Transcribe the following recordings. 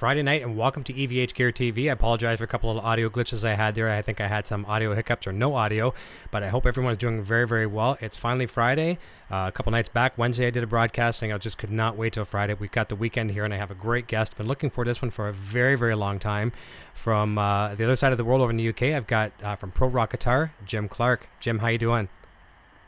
Friday night, and welcome to EVH Gear TV. I apologize for a couple of audio glitches I had there. I think I had some audio hiccups or no audio, but I hope everyone is doing very, very well. It's finally Friday. A couple nights back, Wednesday, I did a broadcasting. I just could not wait till Friday. We've got the weekend here, and I have a great guest. Been looking for this one for a very, very long time. From the other side of the world over in the UK, I've got from Pro Rock Guitar, Jim Clark. Jim, how you doing?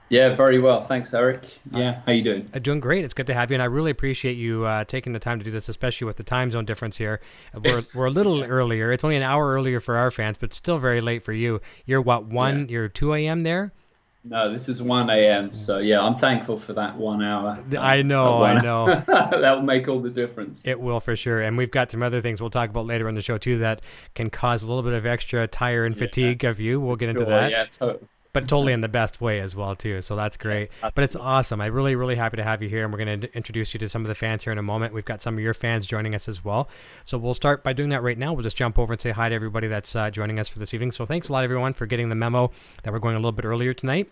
Yeah, very well. Thanks, Eric. Yeah, how you doing? Doing great. It's good to have you, and I really appreciate you taking the time to do this, especially with the time zone difference here. We're a little earlier. It's only an hour earlier for our fans, but still very late for you. You're what, 1, you're 2 a.m. there? No, this is 1 a.m. So, yeah, I'm thankful for that 1 hour. I know. That will make all the difference. It will for sure. And we've got some other things we'll talk about later in the show, too, that can cause a little bit of extra tire and fatigue of you. We'll get into that. Yeah, totally. But totally in the best way as well, too. So that's great. Yeah, but it's awesome. I'm really, really happy to have you here. And we're going to introduce you to some of the fans here in a moment. We've got some of your fans joining us as well. So we'll start by doing that right now. We'll just jump over and say hi to everybody that's joining us for this evening. So thanks a lot, everyone, for getting the memo that we're going a little bit earlier tonight.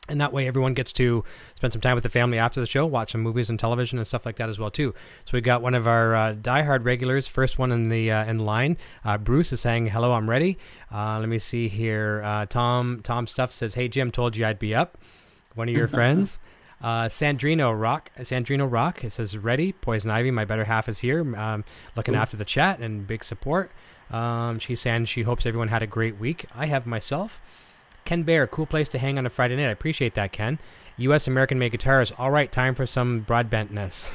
And that way everyone gets to spend some time with the family after the show, watch some movies and television and stuff like that as well, too. So we got one of our diehard regulars, first one in the in line. Bruce is saying, hello, I'm ready. Let me see here. Tom Stuff says, hey, Jim, told you I'd be up. One of your friends. Sandrino Rock. It says, ready. Poison Ivy, my better half, is here. Looking after the chat and big support. She's saying she hopes everyone had a great week. I have myself. Ken Bear, cool place to hang on a Friday night. I appreciate that, Ken. U.S. American-made guitars. All right, time for some broadbentness.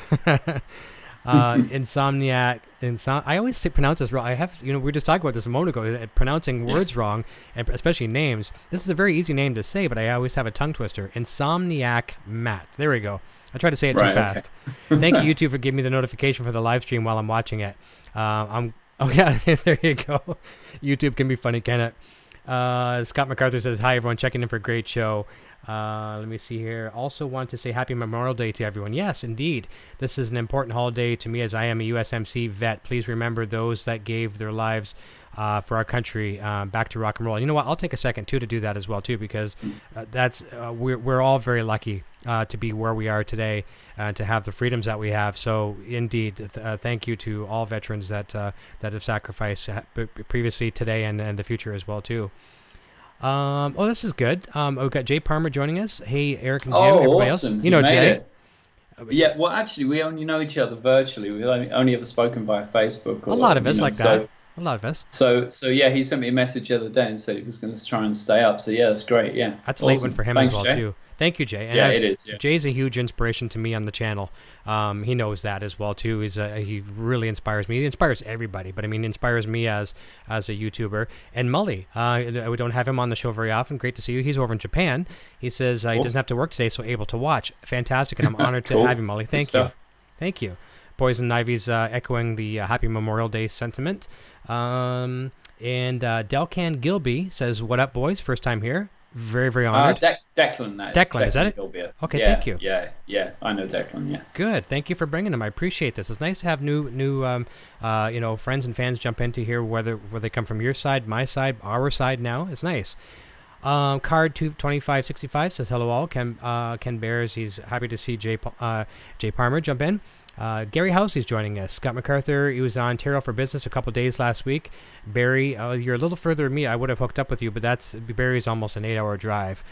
Insomniac. I always pronounce this wrong. We were just talking about this a moment ago, pronouncing words wrong, and especially names. This is a very easy name to say, but I always have a tongue twister. Insomniac Matt. There we go. I try to say it too fast. Okay. Thank you, YouTube, for giving me the notification for the live stream while I'm watching it. Oh, yeah, there you go. YouTube can be funny, can it? Scott MacArthur says, hi, everyone, checking in for a great show. Let me see here. Also want to say happy Memorial Day to everyone. Yes, indeed. This is an important holiday to me as I am a USMC vet. Please remember those that gave their lives for our country, back to rock and roll. And you know what? I'll take a second, too, to do that as well, too, because we're all very lucky to be where we are today and to have the freedoms that we have. So, indeed, thank you to all veterans that have sacrificed previously, today, and the future as well, too. This is good. We've got Jay Palmer joining us. Hey, Eric and Jim, everybody awesome. else. You know Jay. Yeah, well, actually, we only know each other virtually. We've only ever spoken via Facebook. A lot of us like that. A lot of us. So yeah, he sent me a message the other day and said he was going to try and stay up. So yeah, that's great. Yeah, that's a late one for him. Thanks, as well, Jay. Too. Thank you, Jay. And yeah, it is. Yeah. Jay's a huge inspiration to me on the channel. He knows that as well too. He really inspires me. He inspires everybody, but I mean, inspires me as a YouTuber. And Mully, we don't have him on the show very often. Great to see you. He's over in Japan. He says he doesn't have to work today, so able to watch. Fantastic, and I'm honored to have you, Mully. Thank you. Poison Ivy's echoing the Happy Memorial Day sentiment. And Delcan Gilby says, what up, boys? First time here. Very, very honored. Declan, Declan, is that it? Gilby. Okay, thank you. Yeah, I know Declan, yeah. Good. Thank you for bringing him. I appreciate this. It's nice to have new friends and fans jump in to hear where they come from, your side, my side, our side now. It's nice. Card 22565 says, hello all. Ken Bears, he's happy to see Jay Palmer jump in. Gary Housey's joining us. Scott MacArthur, he was on Ontario for business a couple days last week. Barry, you're a little further than me. I would have hooked up with you, but Barry's almost an 8-hour drive.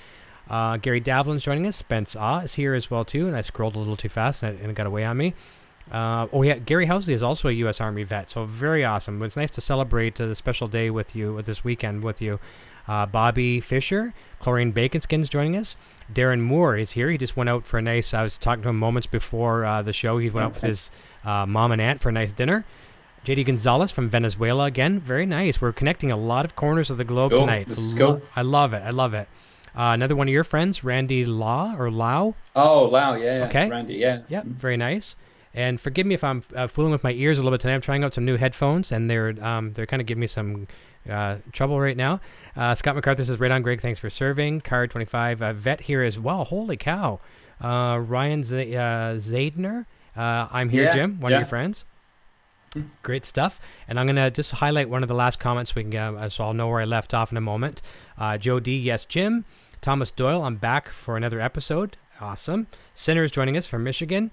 Gary Davlin's joining us. Spence is here as well, too, and I scrolled a little too fast and it got away on me. Gary Housey is also a U.S. Army vet, so very awesome. It's nice to celebrate the special day with you, this weekend with you. Bobby Fisher, Cloreen Baconskin's joining us. Darren Moore is here. He just went out for I was talking to him moments before the show. He went out with his mom and aunt for a nice dinner. JD Gonzalez from Venezuela again. Very nice. We're connecting a lot of corners of the globe tonight. I love it. Another one of your friends, Randy Lau. Oh, Lau, yeah. Okay. Randy, yeah. Yeah, very nice. And forgive me if I'm fooling with my ears a little bit tonight. I'm trying out some new headphones, and they're kind of giving me some trouble right now. Scott MacArthur says, right on, Greg, thanks for serving. Card 25, vet here as well. Holy cow. Ryan Zaidner, I'm here, Jim, one of your friends. Great stuff. And I'm going to just highlight one of the last comments we can so I'll know where I left off in a moment. Joe D, yes, Jim. Thomas Doyle, I'm back for another episode. Awesome. Sinner's joining us from Michigan.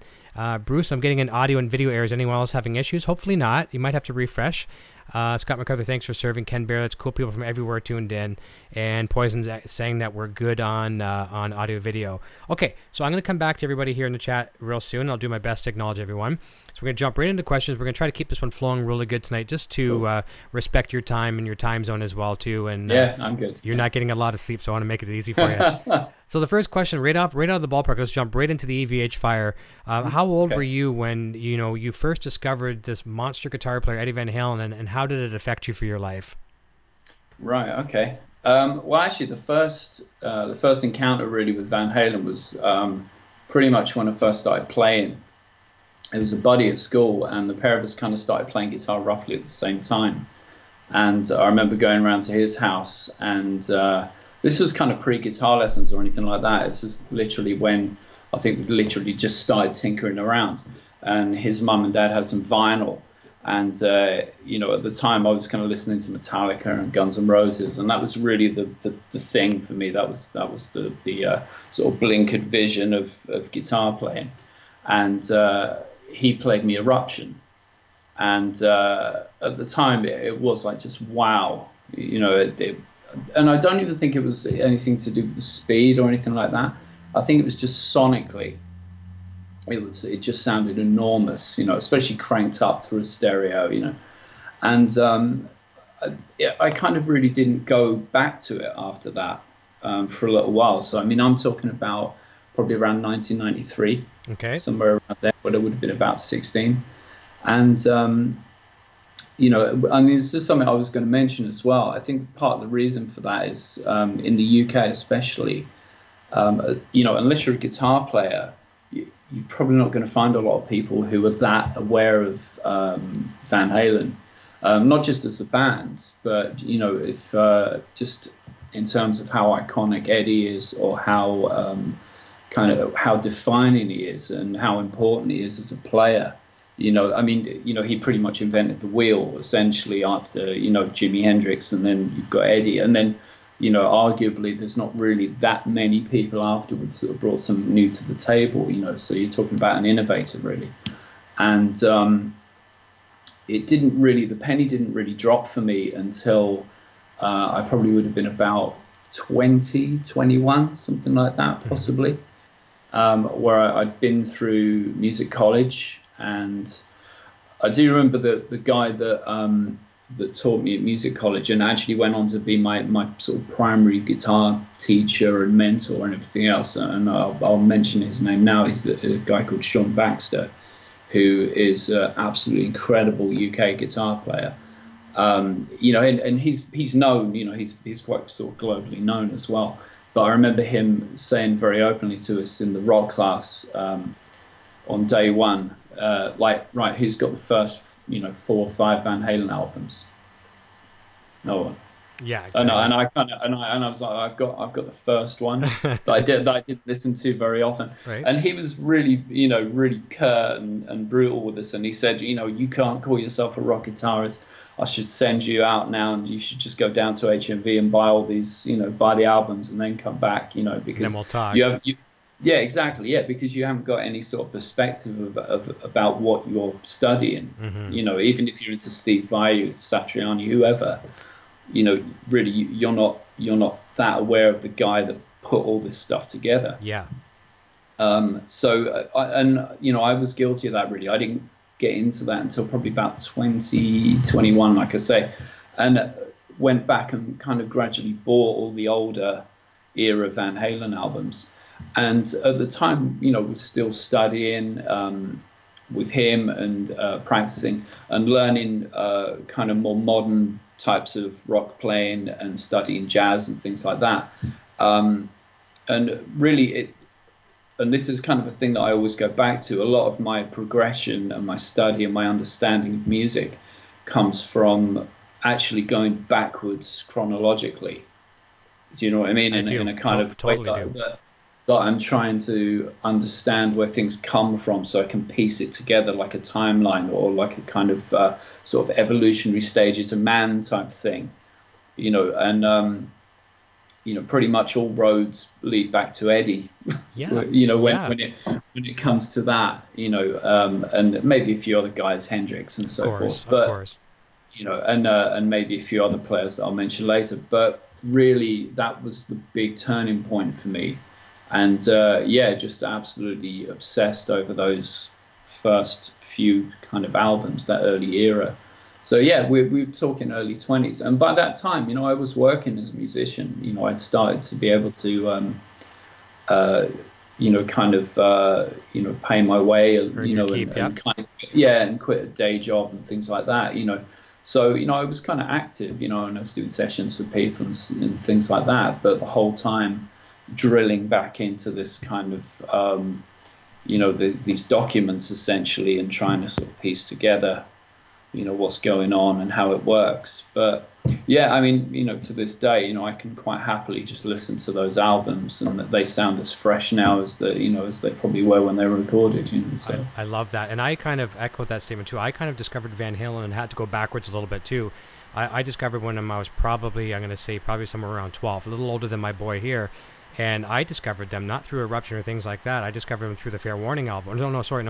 Bruce, I'm getting an audio and video errors. Anyone else having issues? Hopefully not. You might have to refresh. Scott MacArthur, thanks for serving. Ken Barrett's cool people from everywhere tuned in. And Poison's saying that we're good on audio video. Okay, so I'm going to come back to everybody here in the chat real soon. I'll do my best to acknowledge everyone. So we're going to jump right into questions. We're going to try to keep this one flowing really good tonight, just to respect your time and your time zone as well, too. And yeah, I'm good. You're not getting a lot of sleep, so I want to make it easy for you. So the first question, right out of the ballpark, let's jump right into the EVH fire. How old were you when you first discovered this monster guitar player, Eddie Van Halen, and how did it affect you for your life? Right. Okay. Well, actually, the first encounter really with Van Halen was pretty much when I first started playing. It was a buddy at school, and the pair of us kind of started playing guitar roughly at the same time. And I remember going around to his house, and this was kind of pre-guitar lessons or anything like that. It's just literally when I think we literally just started tinkering around. And his mum and dad had some vinyl. And, at the time I was kind of listening to Metallica and Guns N' Roses. And that was really the thing for me. That was the sort of blinkered vision of guitar playing. And he played me Eruption. And at the time it was like just wow. And I don't even think it was anything to do with the speed or anything like that. I think it was just sonically. It just sounded enormous, especially cranked up through a stereo, And I kind of really didn't go back to it after that for a little while. So, I'm talking about probably around 1993. Okay. Somewhere around there, but it would have been about 16. And, this is something I was going to mention as well. I think part of the reason for that is in the UK especially, unless you're a guitar player, you're probably not going to find a lot of people who are that aware of Van Halen, not just as a band, but if just in terms of how iconic Eddie is, or how how defining he is, and how important he is as a player. He pretty much invented the wheel essentially after Jimi Hendrix, and then you've got Eddie, and then arguably there's not really that many people afterwards that have brought something new to the table, so you're talking about an innovator really. And the penny didn't really drop for me until I probably would have been about 20, 21, something like that possibly, where I'd been through music college. And I do remember the guy that taught me at music college and actually went on to be my sort of primary guitar teacher and mentor and everything else. And I'll mention his name now. He's a guy called Sean Baxter, who is an absolutely incredible UK guitar player. And he's known, he's quite sort of globally known as well. But I remember him saying very openly to us in the rock class on day one, right, who's got the first 4 or 5 Van Halen albums? No one. Yeah, exactly. And I was like, I've got the first one that I didn't listen to very often. Right. And he was really really curt and brutal with us, and he said, you can't call yourself a rock guitarist. I should send you out now, and you should just go down to HMV and buy all these, buy the albums and then come back, because then we'll talk. Yeah, exactly. Yeah, because you haven't got any sort of perspective about what you're studying. Mm-hmm. Even if you're into Steve Vai, Satriani, whoever, really you're not that aware of the guy that put all this stuff together. Yeah. So I was guilty of that really. I didn't get into that until probably about 2021, like I say, and went back and kind of gradually bought all the older era Van Halen albums. And at the time, was still studying with him and practicing and learning kind of more modern types of rock playing and studying jazz and things like that. And really, and this is kind of a thing that I always go back to, a lot of my progression and my study and my understanding of music comes from actually going backwards chronologically. Do you know what I mean? In a kind of totally way that I'm trying to understand where things come from, so I can piece it together like a timeline or like a kind of sort of evolutionary stages of man type thing, and pretty much all roads lead back to Eddie. Yeah. When it comes to that, and maybe a few other guys, Hendrix and so forth, Of course. And maybe a few other players that I'll mention later. But really, that was the big turning point for me, and just absolutely obsessed over those first few kind of albums, that early era. So yeah, we were talking early 20s, and by that time, I was working as a musician. I'd started to be able to, pay my way, and kind of and quit a day job and things like that. So I was kind of active, and I was doing sessions for people and things like that. But the whole time, drilling back into this kind of, these documents essentially, and trying to sort of piece together what's going on and how it works. But yeah, I mean, to this day, I can quite happily just listen to those albums, and that they sound as fresh now as as they probably were when they were recorded. So. I love that, and I kind of echo that statement too. I kind of discovered Van Halen and had to go backwards a little bit too. I discovered when I was probably somewhere around 12, a little older than my boy here. And I discovered them not through Eruption or things like that. I discovered them through the Fair Warning album. No, sorry.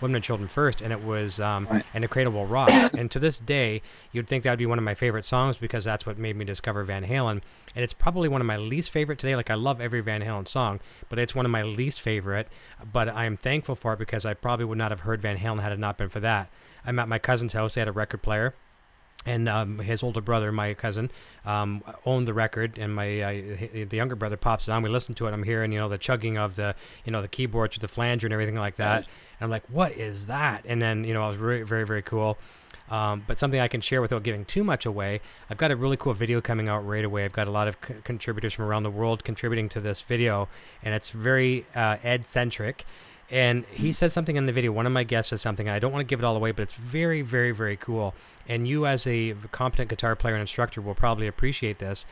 Women and Children First. And it was And a Cradle Will Rock. And to this day, you'd think that would be one of my favorite songs, because that's what made me discover Van Halen. And it's probably one of my least favorite today. Like, I love every Van Halen song, but it's one of my least favorite. But I am thankful for it, because I probably would not have heard Van Halen had it not been for that. I'm at my cousin's house. They had a record player. And his older brother, my cousin, owned the record, and the younger brother pops it on. We listen to it. I'm hearing, the chugging of the keyboards with the flanger and everything like that. And I'm like, what is that? And then, it was really very, very cool. But something I can share without giving too much away. I've got a really cool video coming out right away. I've got a lot of contributors from around the world contributing to this video, and it's very Ed-centric. And he says something in the video. One of my guests says something. I don't want to give it all away, but it's very, very, very cool. And you, as a competent guitar player and instructor, will probably appreciate this.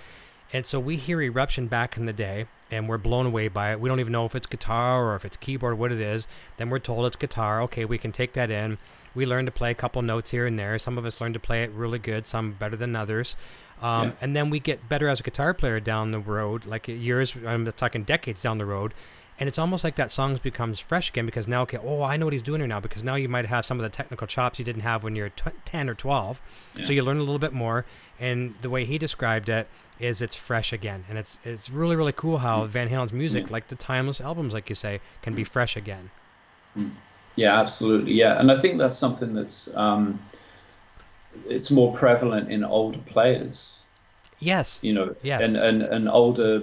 And so we hear Eruption back in the day, and we're blown away by it. We don't even know if it's guitar or if it's keyboard, what it is. Then we're told it's guitar. Okay, we can take that in. We learn to play a couple notes here and there. Some of us learn to play it really good, some better than others. And then we get better as a guitar player down the road, like years, I'm talking decades down the road. And it's almost like that song becomes fresh again, because now, I know what he's doing here now, because now you might have some of the technical chops you didn't have when you're 10 or 12. Yeah. So you learn a little bit more. And the way he described it is it's fresh again. And it's really, really cool how Van Halen's music, like the timeless albums, like you say, can be fresh again. Yeah, absolutely. Yeah. And I think that's something that's it's more prevalent in older players. Yes. Yes. And older,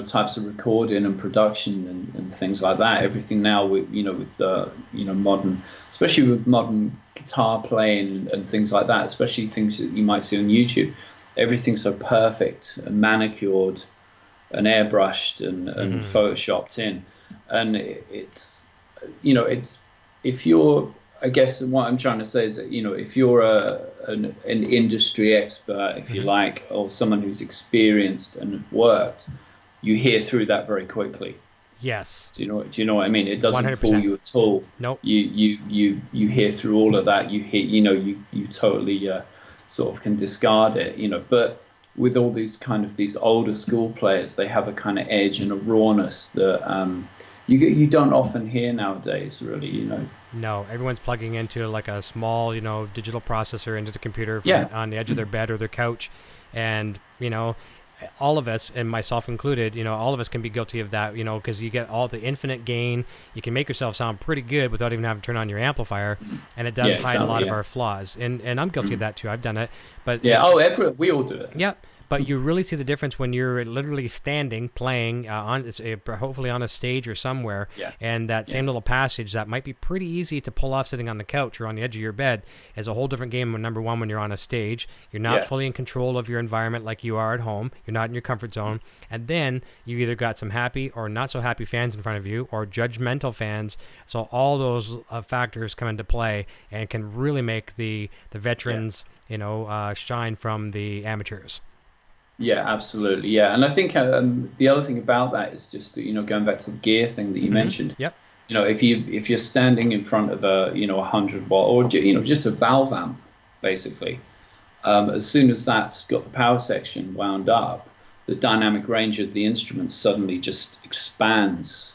types of recording and production and things like that. Everything now with modern, especially with modern guitar playing and things like that, especially things that you might see on YouTube. Everything's so perfect and manicured and airbrushed and photoshopped in. And it's if you're, I guess what I'm trying to say is that, if you're an industry expert, if you like, or someone who's experienced and have worked, you hear through that very quickly. Yes. Do you know what I mean? It doesn't 100%. fool you at all. Nope. You hear through all of that. You hear, you totally sort of can discard it, but with all these these older school players, they have a kind of edge and a rawness that you don't often hear nowadays, really. No, everyone's plugging into like a small, digital processor into the computer on the edge of their bed or their couch, and all of us, and myself included, all of us can be guilty of that, because you get all the infinite gain. You can make yourself sound pretty good without even having to turn on your amplifier, and it does hide a lot of our flaws. And I'm guilty of that too. I've done it, but we all do it. Yeah. But you really see the difference when you're literally standing, playing, hopefully on a stage or somewhere, and that same little passage that might be pretty easy to pull off sitting on the couch or on the edge of your bed is a whole different game. Number one, when you're on a stage, you're not fully in control of your environment like you are at home. You're not in your comfort zone. And then you either got some happy or not so happy fans in front of you, or judgmental fans. So all those factors come into play and can really make the veterans, shine from the amateurs. Yeah, absolutely. Yeah, and I think the other thing about that is just going back to the gear thing that you mentioned. Yep. If you're standing in front of a 100-watt or just a valve amp, basically, as soon as that's got the power section wound up, the dynamic range of the instrument suddenly just expands,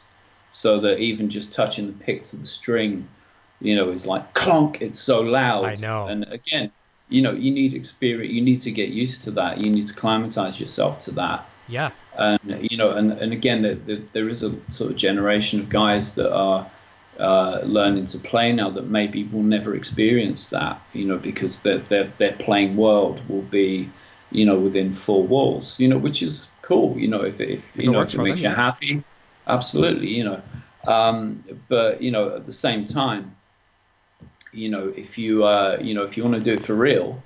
so that even just touching the picks of the string, is like clonk. It's so loud. I know. And again, you need experience. You need to get used to that. You need to climatize yourself to that. Yeah. And and again, there is a sort of generation of guys that are learning to play now that maybe will never experience that, because their playing world will be, within four walls, which is cool, if it makes you happy, absolutely, but at the same time, if you if you want to do it for real,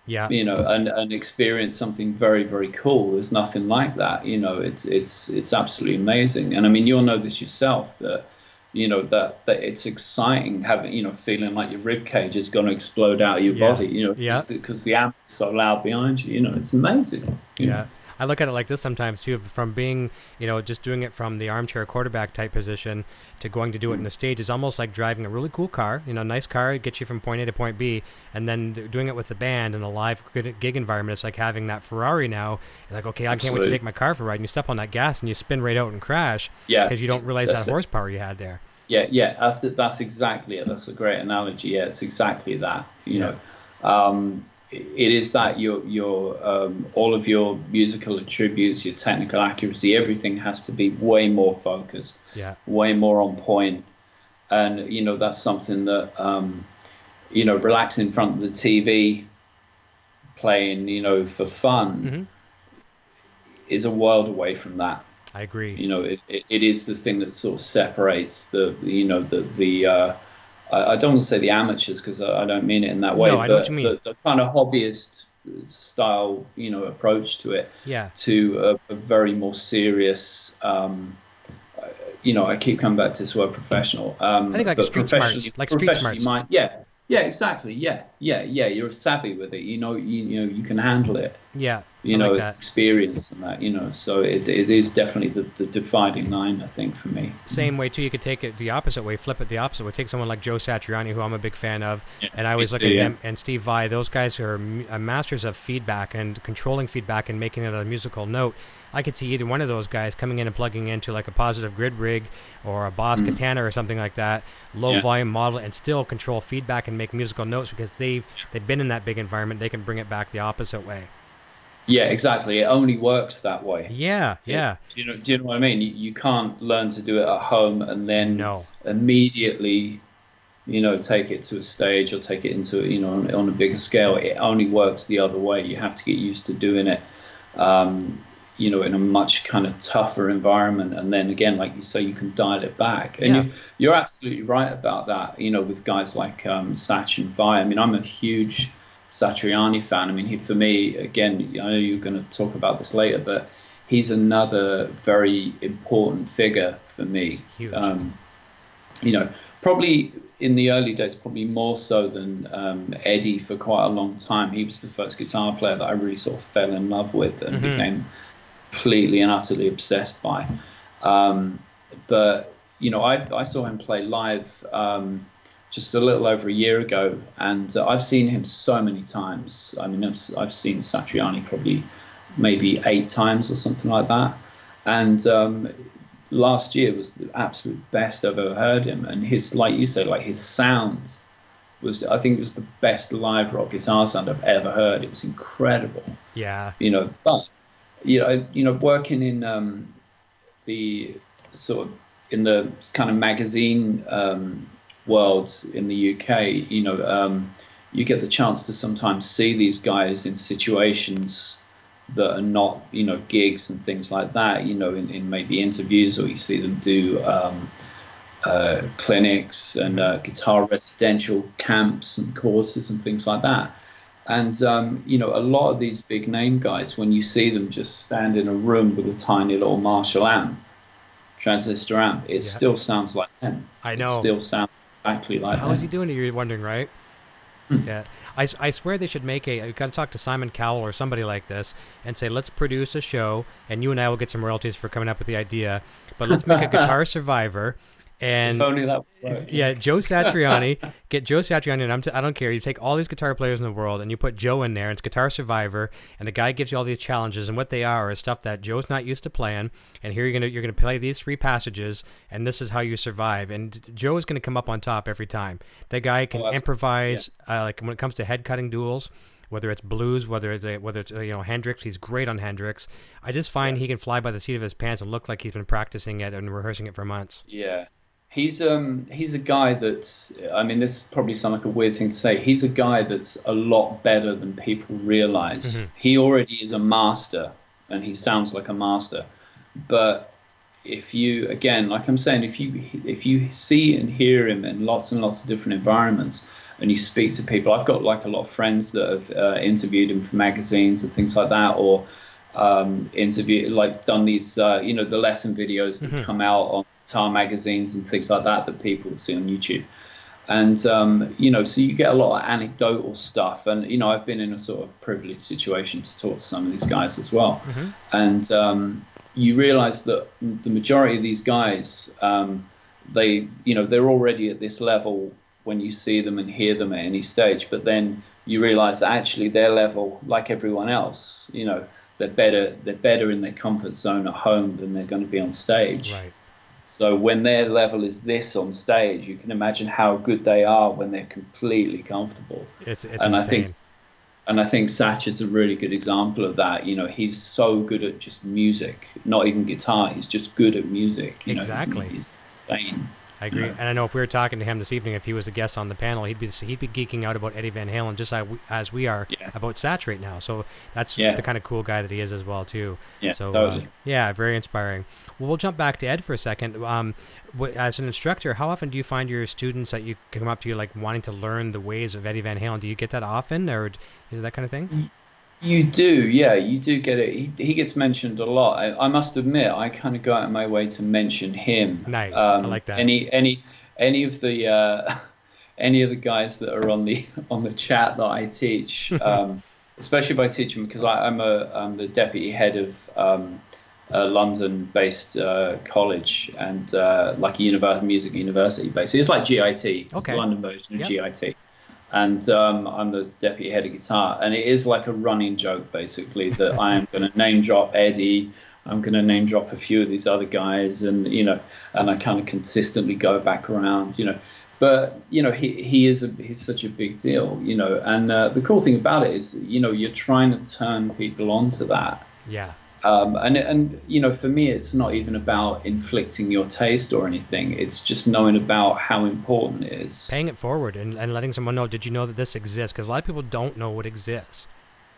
yeah, and experience something very, very cool. There's nothing like that. It's absolutely amazing. And I mean, you'll know this yourself, that that it's exciting having, feeling like your rib cage is going to explode out of your body, because the amp is so loud behind you. It's amazing. Yeah. I look at it like this sometimes too, from being, just doing it from the armchair quarterback type position to going to do it in the stage is almost like driving a really cool car, nice car, get you from point A to point B, and then doing it with the band in a live gig environment. It's like having that Ferrari now. You're like, okay, I can't wait to take my car for a ride. And you step on that gas and you spin right out and crash because you don't realize that horsepower you had there. Yeah, that's exactly it. That's a great analogy. Yeah, it's exactly that. It is that your all of your musical attributes, your technical accuracy, everything has to be way more focused, way more on point. And that's something that relaxing in front of the TV, playing for fun, is a world away from that. I agree. It is the thing that sort of separates the I don't want to say the amateurs, because I don't mean it in that way, no, I know what you mean. The kind of hobbyist style, approach to it, to a very more serious, I keep coming back to this word professional. I think like street smarts, street smarts. Yeah, exactly. Yeah. You're savvy with it. You can handle it. Yeah. It's that experience and that, so it is definitely the dividing line, I think, for me. Same way too, you could take it the opposite way, flip it the opposite way. Take someone like Joe Satriani, who I'm a big fan of, and I always look at him, and Steve Vai. Those guys who are masters of feedback and controlling feedback and making it a musical note. I could see either one of those guys coming in and plugging into like a positive grid rig or a Boss Katana or something like that, low volume model, and still control feedback and make musical notes, because they've been in that big environment. They can bring it back the opposite way. Yeah, exactly. It only works that way. Yeah. Do you know what I mean? You can't learn to do it at home and then immediately, take it to a stage or take it into, on a bigger scale. It only works the other way. You have to get used to doing it, in a much kind of tougher environment. And then again, like you say, you can dial it back. And you're absolutely right about that, with guys like Satch and Vi. I mean, I'm a huge Satriani fan. I mean, for me, again, I know you're going to talk about this later, but he's another very important figure for me. Huge. Probably in the early days, probably more so than Eddie for quite a long time. He was the first guitar player that I really sort of fell in love with and became completely and utterly obsessed by. But I saw him play live just a little over a year ago, and I've seen him so many times. I mean, I've seen Satriani probably maybe 8 times or something like that. And last year was the absolute best I've ever heard him. And his, like you said, like his sounds I think it was the best live rock guitar sound I've ever heard. It was incredible. Yeah. But working in the sort of in the kind of magazine world in the UK, you get the chance to sometimes see these guys in situations that are not, gigs and things like that, in maybe interviews, or you see them do clinics and guitar residential camps and courses and things like that. And, a lot of these big name guys, when you see them just stand in a room with a tiny little Marshall amp, transistor amp, it still sounds like them. I know. It still sounds exactly like How them. is he doing it? You're wondering, right? Yeah. I swear they should make you've got to talk to Simon Cowell or somebody like this and say, let's produce a show, and you and I will get some royalties for coming up with the idea, but let's make a Guitar Survivor, And if only that would work. yeah, Joe Satriani. Get Joe Satriani, and I don't care. You take all these guitar players in the world, and you put Joe in there, and it's Guitar Survivor, and the guy gives you all these challenges, and what they are is stuff that Joe's not used to playing. And here you're gonna play these 3 passages, and this is how you survive. And Joe is gonna come up on top every time. The guy can improvise. Like when it comes to head cutting duels, whether it's blues, whether it's Hendrix, he's great on Hendrix. I just find he can fly by the seat of his pants and look like he's been practicing it and rehearsing it for months. Yeah. He's a guy that's, I mean, this probably sounds like a weird thing to say. He's a guy that's a lot better than people realize. Mm-hmm. He already is a master, and he sounds like a master. But if you, again, like I'm saying, if you see and hear him in lots and lots of different environments, and you speak to people, I've got like a lot of friends that have interviewed him for magazines and things like that, or done these, the lesson videos that come out on guitar magazines and things like that people see on YouTube. And, so you get a lot of anecdotal stuff. And, I've been in a sort of privileged situation to talk to some of these guys as well. Mm-hmm. And you realize that the majority of these guys, they're already at this level when you see them and hear them at any stage. But then you realize that actually their level, like everyone else, they're better in their comfort zone at home than they're going to be on stage. Right. So when their level is this on stage, you can imagine how good they are when they're completely comfortable. It's insane. I think Satch is a really good example of that. He's so good at just music, not even guitar. He's just good at music. Exactly. He's insane. I agree, and I know if we were talking to him this evening, if he was a guest on the panel, he'd be geeking out about Eddie Van Halen just as we are about Satch right now. So that's the kind of cool guy that he is as well too. Yeah, so totally. Very inspiring. Well, we'll jump back to Ed for a second. As an instructor, how often do you find your students that you come up to you like wanting to learn the ways of Eddie Van Halen? Do you get that often, or that kind of thing? You do, yeah, you do get it. He gets mentioned a lot. I must admit, I kind of go out of my way to mention him. Nice, I like that. Any of the guys that are on the chat that I teach, especially if I teach them, because I'm the deputy head of a London-based college and like a music university, basically. It's like GIT. It's the London version of GIT. And I'm the deputy head of guitar, and it is like a running joke, basically, that I am going to name drop Eddie, I'm going to name drop a few of these other guys, and and I kind of consistently go back around, But he's such a big deal, And the cool thing about it is, you're trying to turn people onto that. Yeah. And for me, it's not even about inflicting your taste or anything. It's just knowing about how important it is. Paying it forward and letting someone know, did you know that this exists? Because a lot of people don't know what exists.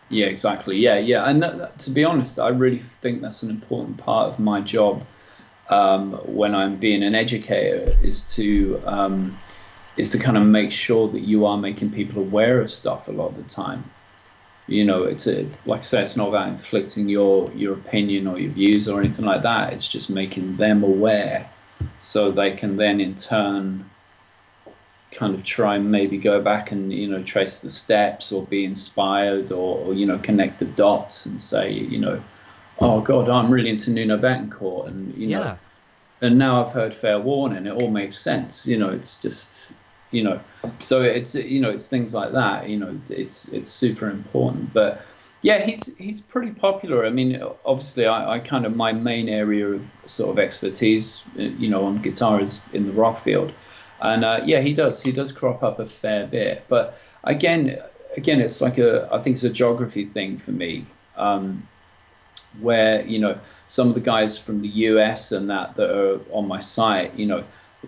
Yeah, exactly. Yeah. And to be honest, I really think that's an important part of my job when I'm being an educator is to kind of make sure that you are making people aware of stuff a lot of the time. It's like I say, it's not about inflicting your opinion or your views or anything like that. It's just making them aware so they can then in turn kind of try and maybe go back and, trace the steps or be inspired or connect the dots and say, oh God, I'm really into Nuno Betancourt and, and now I've heard Fair Warning, it all makes sense. It's just, so it's it's things like that. It's super important. But yeah, he's pretty popular. I mean, obviously, I kind of my main area of sort of expertise, on guitar is in the rock field, and he does crop up a fair bit. But again, it's like I think it's a geography thing for me, where some of the guys from the US and that are on my site,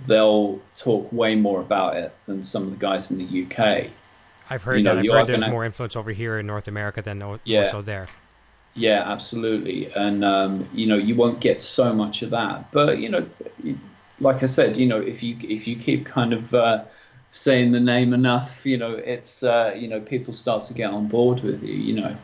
they'll talk way more about it than some of the guys in the UK. I've heard that. I've heard there's more influence over here in North America than more so there. Yeah, absolutely. And, you won't get so much of that. But, like I said, if you keep kind of saying the name enough, it's, people start to get on board with you,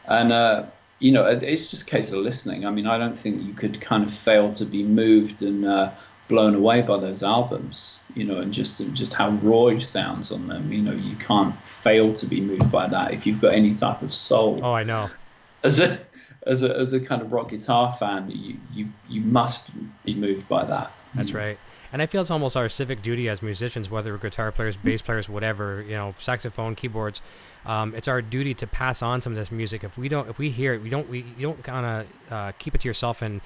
And, it's just a case of listening. I mean, I don't think you could kind of fail to be moved and blown away by those albums, and just how raw it sounds on them. You can't fail to be moved by that if you've got any type of soul. Oh, I know. As a kind of rock guitar fan, you must be moved by that. That's right. And I feel it's almost our civic duty as musicians, whether we're guitar players, bass players, whatever, saxophone, keyboards. It's our duty to pass on some of this music. If we hear it, you don't kind of keep it to yourself and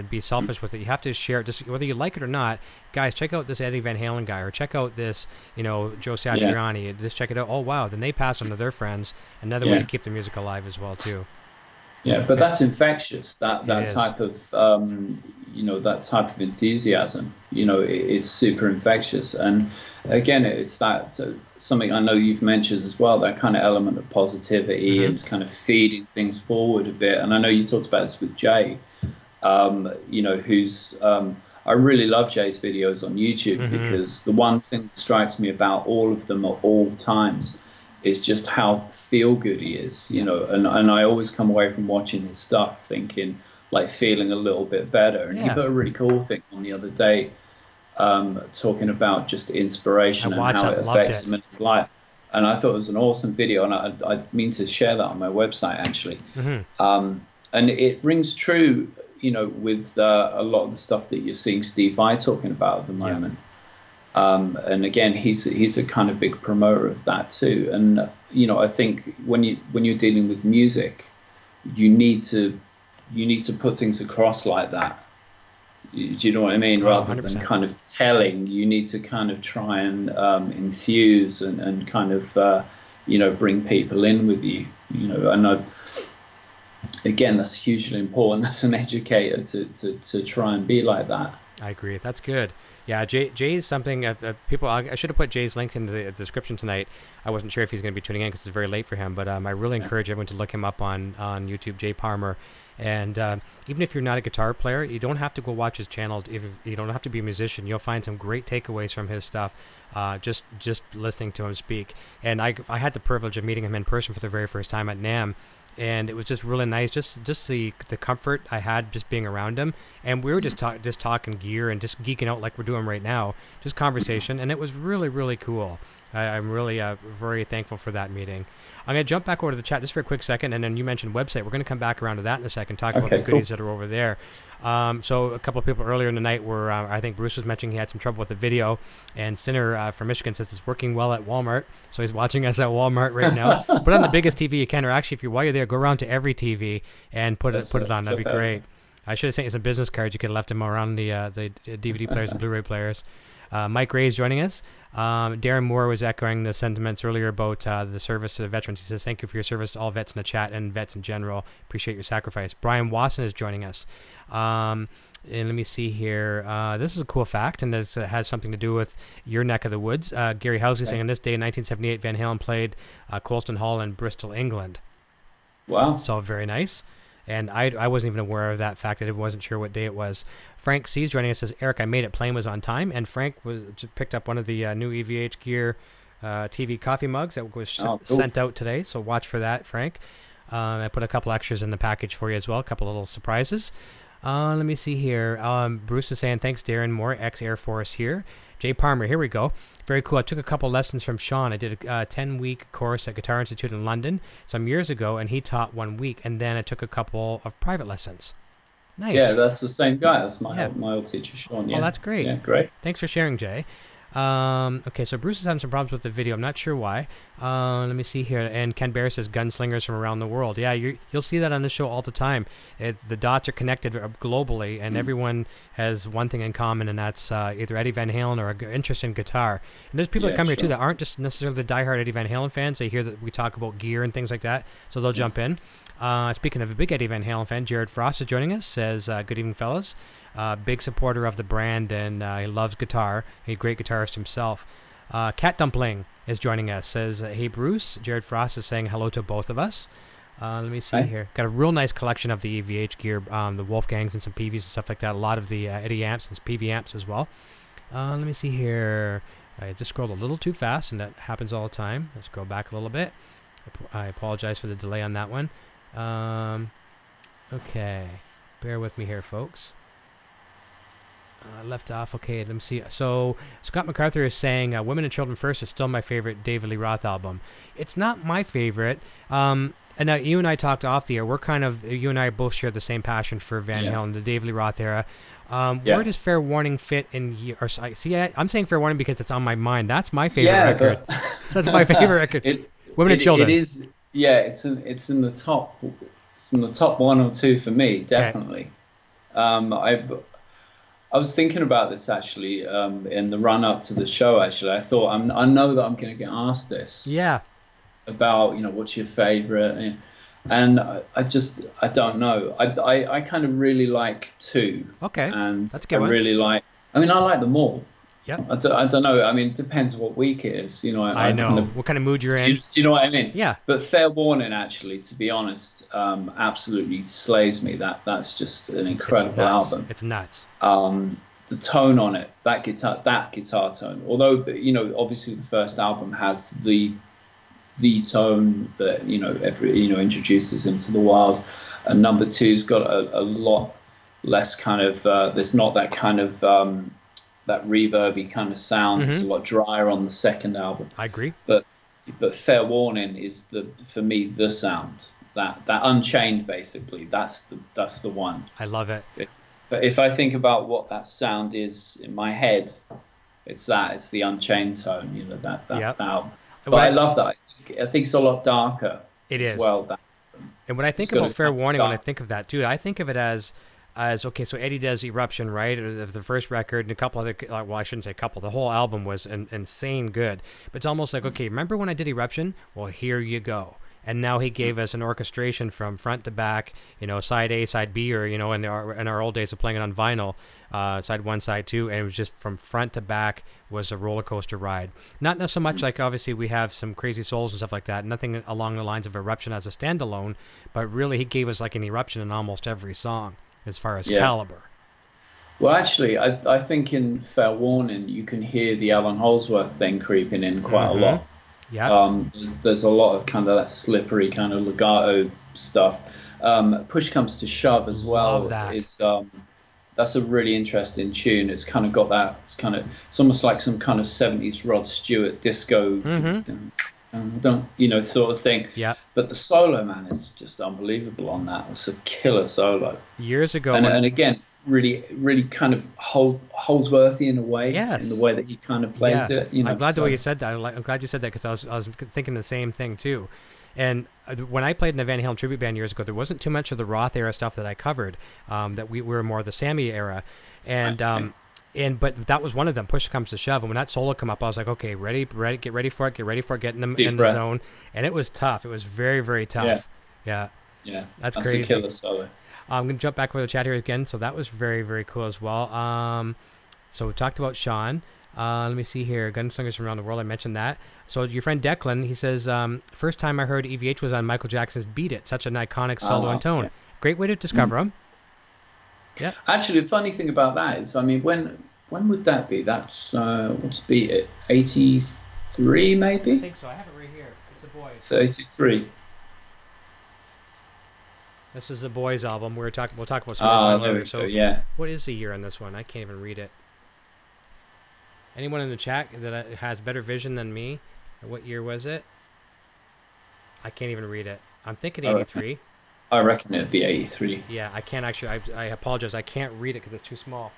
be selfish with it. You have to share it, just whether you like it or not. Guys, check out this Eddie Van Halen guy, or check out this, Joe Satriani. Just check it out. Oh wow! Then they pass on to their friends. Another way to keep the music alive as well too. Yeah, but that's infectious. That type of that type of enthusiasm. It's super infectious. And again, it's something I know you've mentioned as well. That kind of element of positivity and kind of feeding things forward a bit. And I know you talked about this with Jay. Who's I really love Jay's videos on YouTube because the one thing that strikes me about all of them at all times is just how feel good he is, and I always come away from watching his stuff thinking, like, feeling a little bit better. And he put a really cool thing on the other day, talking about just inspiration and how it affects him in his life. And I thought it was an awesome video, and I mean to share that on my website actually. And it rings true, with a lot of the stuff that you're seeing Steve Vai talking about at the moment. And again, he's a kind of big promoter of that too. And I think when you're dealing with music, you need to put things across like that. Do you know what I mean? Rather 100%. Than kind of telling, you need to kind of try and enthuse and kind of bring people in with you. And again, that's hugely important as an educator to try and be like that. I agree. That's good. Yeah, Jay's something. People, I should have put Jay's link in the description tonight. I wasn't sure if he's going to be tuning in because it's very late for him. But I really encourage everyone to look him up on YouTube, Jay Palmer. And even if you're not a guitar player, you don't have to go watch his channel. You don't have to be a musician. You'll find some great takeaways from his stuff. Just listening to him speak. And I had the privilege of meeting him in person for the very first time at NAMM. And it was just really nice, just the comfort I had just being around him. And we were just talking gear and just geeking out like we're doing right now, just conversation. And it was really, really cool. I'm really very thankful for that meeting. I'm going to jump back over to the chat just for a quick second. And then you mentioned website. We're going to come back around to that in a second, talk about the goodies that are over there. So a couple of people earlier in the night were, I think Bruce was mentioning he had some trouble with the video. And Sinner from Michigan says it's working well at Walmart. So he's watching us at Walmart right now. Put on the biggest TV you can, or actually, while you're there, go around to every TV and put it on. That'd be great. I should have sent you some business cards. You could have left them around the DVD players and Blu-ray players. Mike Ray is joining us. Darren Moore was echoing the sentiments earlier about the service to the veterans. He says, thank you for your service to all vets in the chat and vets in general. Appreciate your sacrifice. Brian Wasson is joining us. And let me see here. This is a cool fact, and this has something to do with your neck of the woods. Gary Housley saying, on this day in 1978, Van Halen played Colston Hall in Bristol, England. Wow. So very nice. And I wasn't even aware of that fact. I wasn't sure what day it was. Frank C is joining us. Says, Eric, I made it. Plane was on time. And Frank picked up one of the new EVH Gear TV coffee mugs that was sent out today. So watch for that, Frank. I put a couple extras in the package for you as well. A couple little surprises. Let me see here. Bruce is saying, thanks, Darren Moore, ex-Air Force here. Jay Palmer, here we go. Very cool. I took a couple lessons from Sean. I did a 10-week course at Guitar Institute in London some years ago, and he taught 1 week, and then I took a couple of private lessons. Nice. Yeah, that's the same guy. That's my old teacher, Sean. Yeah. Oh, that's great. Yeah, great. Thanks for sharing, Jay. Okay, so Bruce is having some problems with the video. I'm not sure why. Let me see here. And Ken Bear says gunslingers from around the world. Yeah, you'll see that on the show all the time. The dots are connected globally, and everyone has one thing in common, and that's either Eddie Van Halen or an interest in guitar. And there's people that come here too that aren't just necessarily the diehard Eddie Van Halen fans. They hear that we talk about gear and things like that, so they'll jump in. Speaking of a big Eddie Van Halen fan, Jared Frost is joining us. Says, good evening, fellas. Big supporter of the brand, and he loves guitar. He's a great guitarist himself. Cat Dumpling is joining us. Says, hey, Bruce. Jared Frost is saying hello to both of us. Let me see here. Got a real nice collection of the EVH gear, the Wolfgangs and some PVs and stuff like that. A lot of the Eddie amps and PV amps as well. Let me see here. I just scrolled a little too fast, and that happens all the time. Let's go back a little bit. I apologize for the delay on that one. Okay. Bear with me here, folks. Left off. Okay, let me see. So Scott MacArthur is saying Women and Children First is still my favorite David Lee Roth album. It's not my favorite. And now you and I talked off the air. You and I both share the same passion for Van Halen, the Dave Lee Roth era. Where does Fair Warning fit in? I'm saying Fair Warning because it's on my mind. That's my favorite record. That's my favorite record. Women and Children. It is. Yeah, it's in the top. It's in the top 1 or 2 for me, definitely. Okay. I was thinking about this actually in the run up to the show. Actually, I thought I know that I'm going to get asked this. Yeah. About what's your favorite, and I don't know. I kind of really like 2. Okay. And that's a good one. Really like. I mean, I like them all. Yeah. I don't know. I mean, it depends what week it is. I know what kind of mood you're in. Do you know what I mean? Yeah. But Fair Warning, actually, to be honest, absolutely slays me. That's just an incredible album. It's nuts. The tone on it, that guitar tone. Although obviously the first album has the tone that introduces into the wild, and number 2's got a lot less kind of. There's not that kind of. That reverby kind of sound. It's a lot drier on the second album. I agree. But Fair Warning is for me the sound. That Unchained, basically, that's the one. I love it. If I think about what that sound is in my head, it's the Unchained tone. That album. But I love that. I think it's a lot darker. It is. Well, and when I think about Fair Warning, when I think of that too, I think of it as okay, so Eddie does Eruption, right? Of the first record, and a couple other, well, I shouldn't say a couple. The whole album was insane good. But it's almost like, okay, remember when I did Eruption? Well, here you go. And now he gave us an orchestration from front to back, side A, side B, or in our old days of playing it on vinyl, side 1, side 2, and it was just from front to back was a roller coaster ride. Not so much like obviously we have some Crazy Souls and stuff like that. Nothing along the lines of Eruption as a standalone, but really he gave us like an Eruption in almost every song. As far as caliber. Well, actually, I think in Fair Warning you can hear the Alan Holdsworth thing creeping in quite a lot. Yeah. There's a lot of kind of that slippery kind of legato stuff. Push Comes to Shove as well. Love that. That's a really interesting tune. It's kind of got that. It's almost like some kind of 70s Rod Stewart disco. Sort of thing. Yeah. But the solo, man, is just unbelievable on that. It's a killer solo. Years ago. And again, really, really kind of Holdsworthy in a way. Yes. In the way that he kind of plays it. I'm glad the way you said that. I'm glad you said that because I was thinking the same thing too. And when I played in the Van Halen tribute band years ago, there wasn't too much of the Roth era stuff that I covered. That we were more the Sammy era, and. Okay. But that was one of them. Push Comes to Shove, and when that solo come up, I was like, okay, ready, get ready for it, get in the zone. And it was tough. It was very, very tough. Yeah. That's crazy. A killer solo. I'm gonna jump back over the chat here again. So that was very, very cool as well. So we talked about Sean. Let me see here. Gunslingers from Around the World. I mentioned that. So your friend Declan, he says, first time I heard EVH was on Michael Jackson's "Beat It." Such an iconic solo and tone. Yeah. Great way to discover him. Yeah. Actually, the funny thing about that is, I mean, when would that be? That's what's Beat It? 83 maybe? I think so. I have it right here. It's The Boys. So 83. This is The Boys album. We'll talk about some later. So yeah. What is the year on this one? I can't even read it. Anyone in the chat that has better vision than me? What year was it? I can't even read it. I'm thinking 83. I reckon it'd be 83. Yeah, I can't actually. I apologize. I can't read it because it's too small.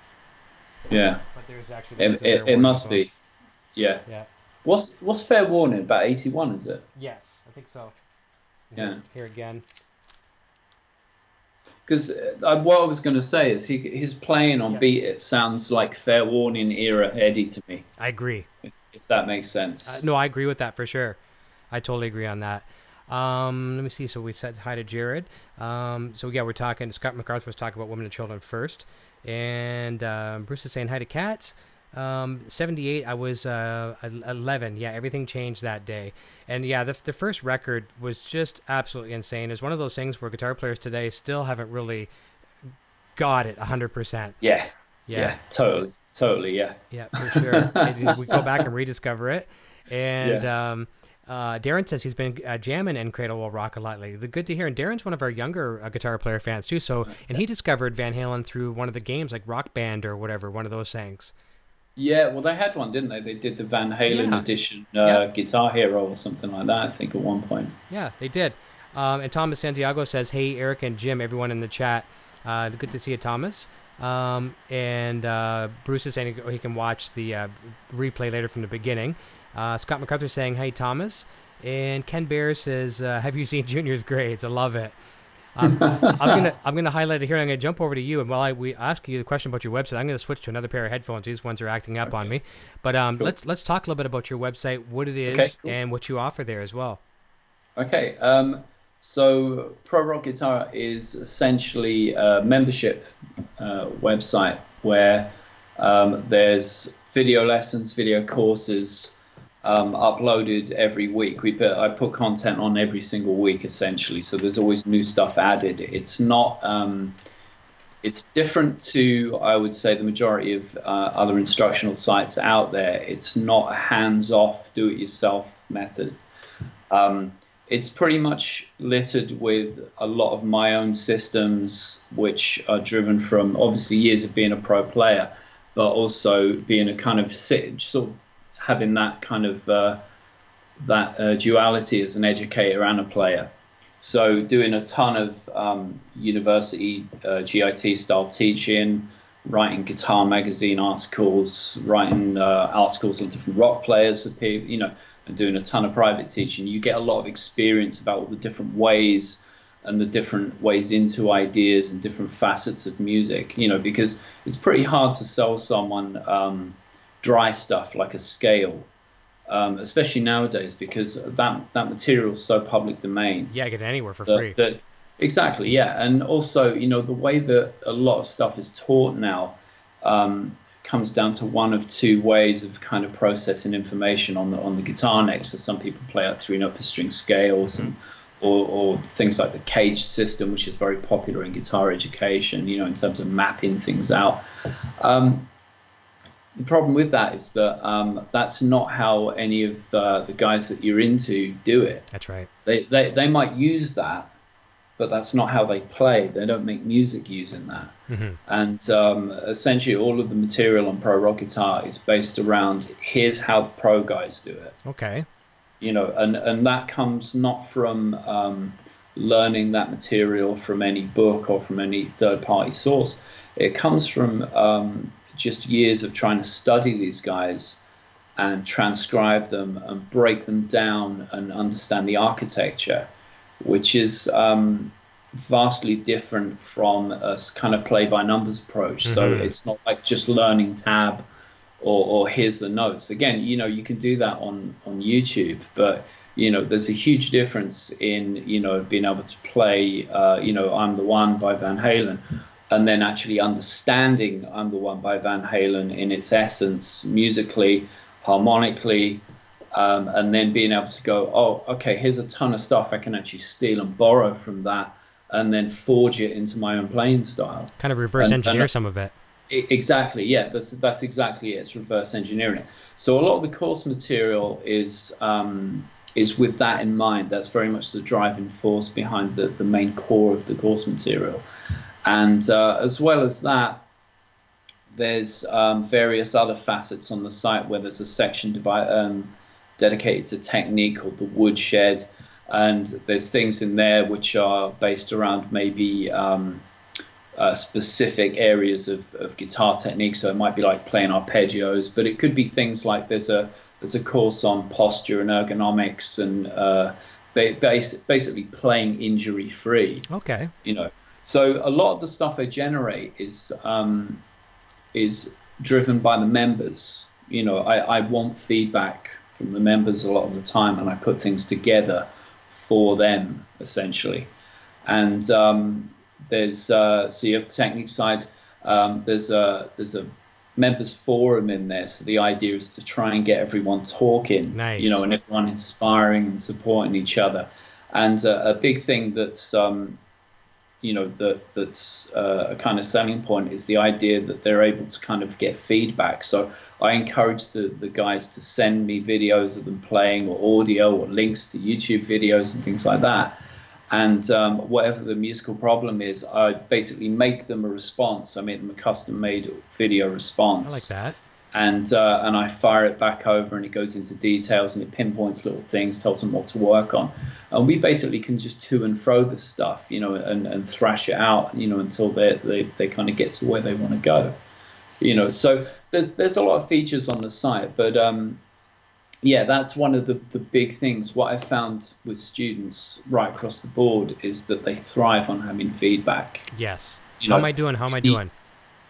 Yeah. But there's actually. It must be. Yeah. Yeah. What's Fair Warning? About 81, is it? Yes, I think so. Yeah. Here again. Because what I was going to say is his playing on Beat It sounds like Fair Warning era Eddie to me. I agree. If that makes sense. No, I agree with that for sure. I totally agree on that. Let me see. So we said hi to Jared. So yeah, we're talking. Scott MacArthur was talking about women and children first, and Bruce is saying hi to cats. 78. I was 11. Yeah, everything changed that day. And yeah, the first record was just absolutely insane. It's one of those things where guitar players today still haven't really got it 100%. Yeah, totally. Yeah, for sure. We go back and rediscover it, and. Darren says he's been jamming in Cradle Will Rock a lot lately. Good to hear. And Darren's one of our younger guitar player fans too. So, and he discovered Van Halen through one of the games like Rock Band or whatever, one of those things. Yeah, well, they had one, didn't they? They did the Van Halen edition, Guitar Hero or something like that, I think, at one point. Yeah, they did. And Thomas Santiago says, "Hey, Eric and Jim, everyone in the chat, good to see you, Thomas." And Bruce is saying he can watch the replay later from the beginning. Scott MacArthur saying, "Hey, Thomas." And Ken Bear says, "Have you seen Junior's grades? I love it." I'm gonna highlight it here. I'm gonna jump over to you, and while we ask you the question about your website, I'm gonna switch to another pair of headphones. These ones are acting up on me. But Cool. let's talk a little bit about your website, what it is, Okay, cool. and what you offer there as well. Okay. So Pro Rock Guitar is essentially a membership website where there's video lessons, video courses uploaded every week. I put content on every single week essentially, so there's always new stuff added. It's not it's different to, I would say, the majority of other instructional sites out there. It's not a hands-off do-it-yourself method. It's pretty much littered with a lot of my own systems, which are driven from obviously years of being a pro player, but also being a kind of sort of having that kind of duality as an educator and a player. So doing a ton of university GIT style teaching, writing guitar magazine articles, writing articles on different rock players for people, and doing a ton of private teaching. You get a lot of experience about all the different ways and the different ways into ideas and different facets of music, because it's pretty hard to sell someone dry stuff like a scale, especially nowadays, because that material is so public domain. Yeah, get it anywhere for free. Exactly, yeah. And also, the way that a lot of stuff is taught now comes down to one of two ways of kind of processing information on the guitar neck. So some people play out 3-note per string scales, and or things like the cage system, which is very popular in guitar education, in terms of mapping things out. The problem with that is that that's not how any of the guys that you're into do it. That's right. They might use that, but that's not how they play. They don't make music using that. And essentially all of the material on Pro Rock Guitar is based around, here's how the pro guys do it. Okay. And that comes not from learning that material from any book or from any third-party source. It comes from just years of trying to study these guys and transcribe them and break them down and understand the architecture, which is vastly different from a kind of play-by-numbers approach. So it's not like just learning tab or here's the notes. Again, you can do that on YouTube, but there's a huge difference in being able to play I'm the One by Van Halen, and then actually understanding I'm the One by Van Halen in its essence, musically, harmonically, and then being able to go, oh, okay, here's a ton of stuff I can actually steal and borrow from that, and then forge it into my own playing style. Kind of reverse engineer some of it. Exactly, yeah, that's exactly it. It's reverse engineering. So a lot of the course material is with that in mind. That's very much the driving force behind the main core of the course material. And as well as that, there's various other facets on the site where there's a section dedicated to technique called the Woodshed, and there's things in there which are based around maybe specific areas of guitar technique. So it might be like playing arpeggios, but it could be things like there's a course on posture and ergonomics and basically playing injury free. Okay. So a lot of the stuff I generate is driven by the members. I want feedback from the members a lot of the time, and I put things together for them essentially. And there's so you have the technique side. There's a members forum in there. So the idea is to try and get everyone talking, nice. And everyone inspiring and supporting each other. And a big thing that's that's a kind of selling point is the idea that they're able to kind of get feedback. So I encourage the guys to send me videos of them playing, or audio, or links to YouTube videos and things like that. And whatever the musical problem is, I basically make them a response. I make them a custom-made video response. I like that. and I fire it back over, and it goes into details, and it pinpoints little things, tells them what to work on, and we basically can just to and fro the stuff, and thrash it out, until they kind of get to where they want to go, So there's a lot of features on the site, but yeah, that's one of the big things. What I found with students right across the board is that they thrive on having feedback. Yes. How am I doing? How am I doing?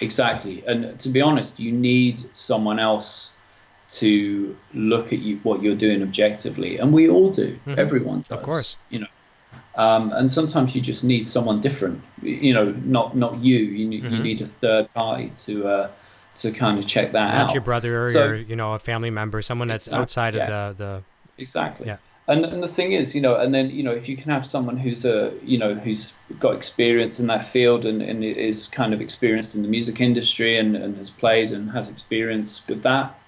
Exactly. And to be honest, you need someone else to look at what you're doing objectively. And we all do. Mm-hmm. Everyone does. Of course. And sometimes you just need someone different, not you. You need a third party to kind of check that out. Not your brother or a family member, someone that's outside of the Exactly. Yeah. And the thing is, and then, if you can have someone who's who's got experience in that field and is kind of experienced in the music industry and has played and has experience with that,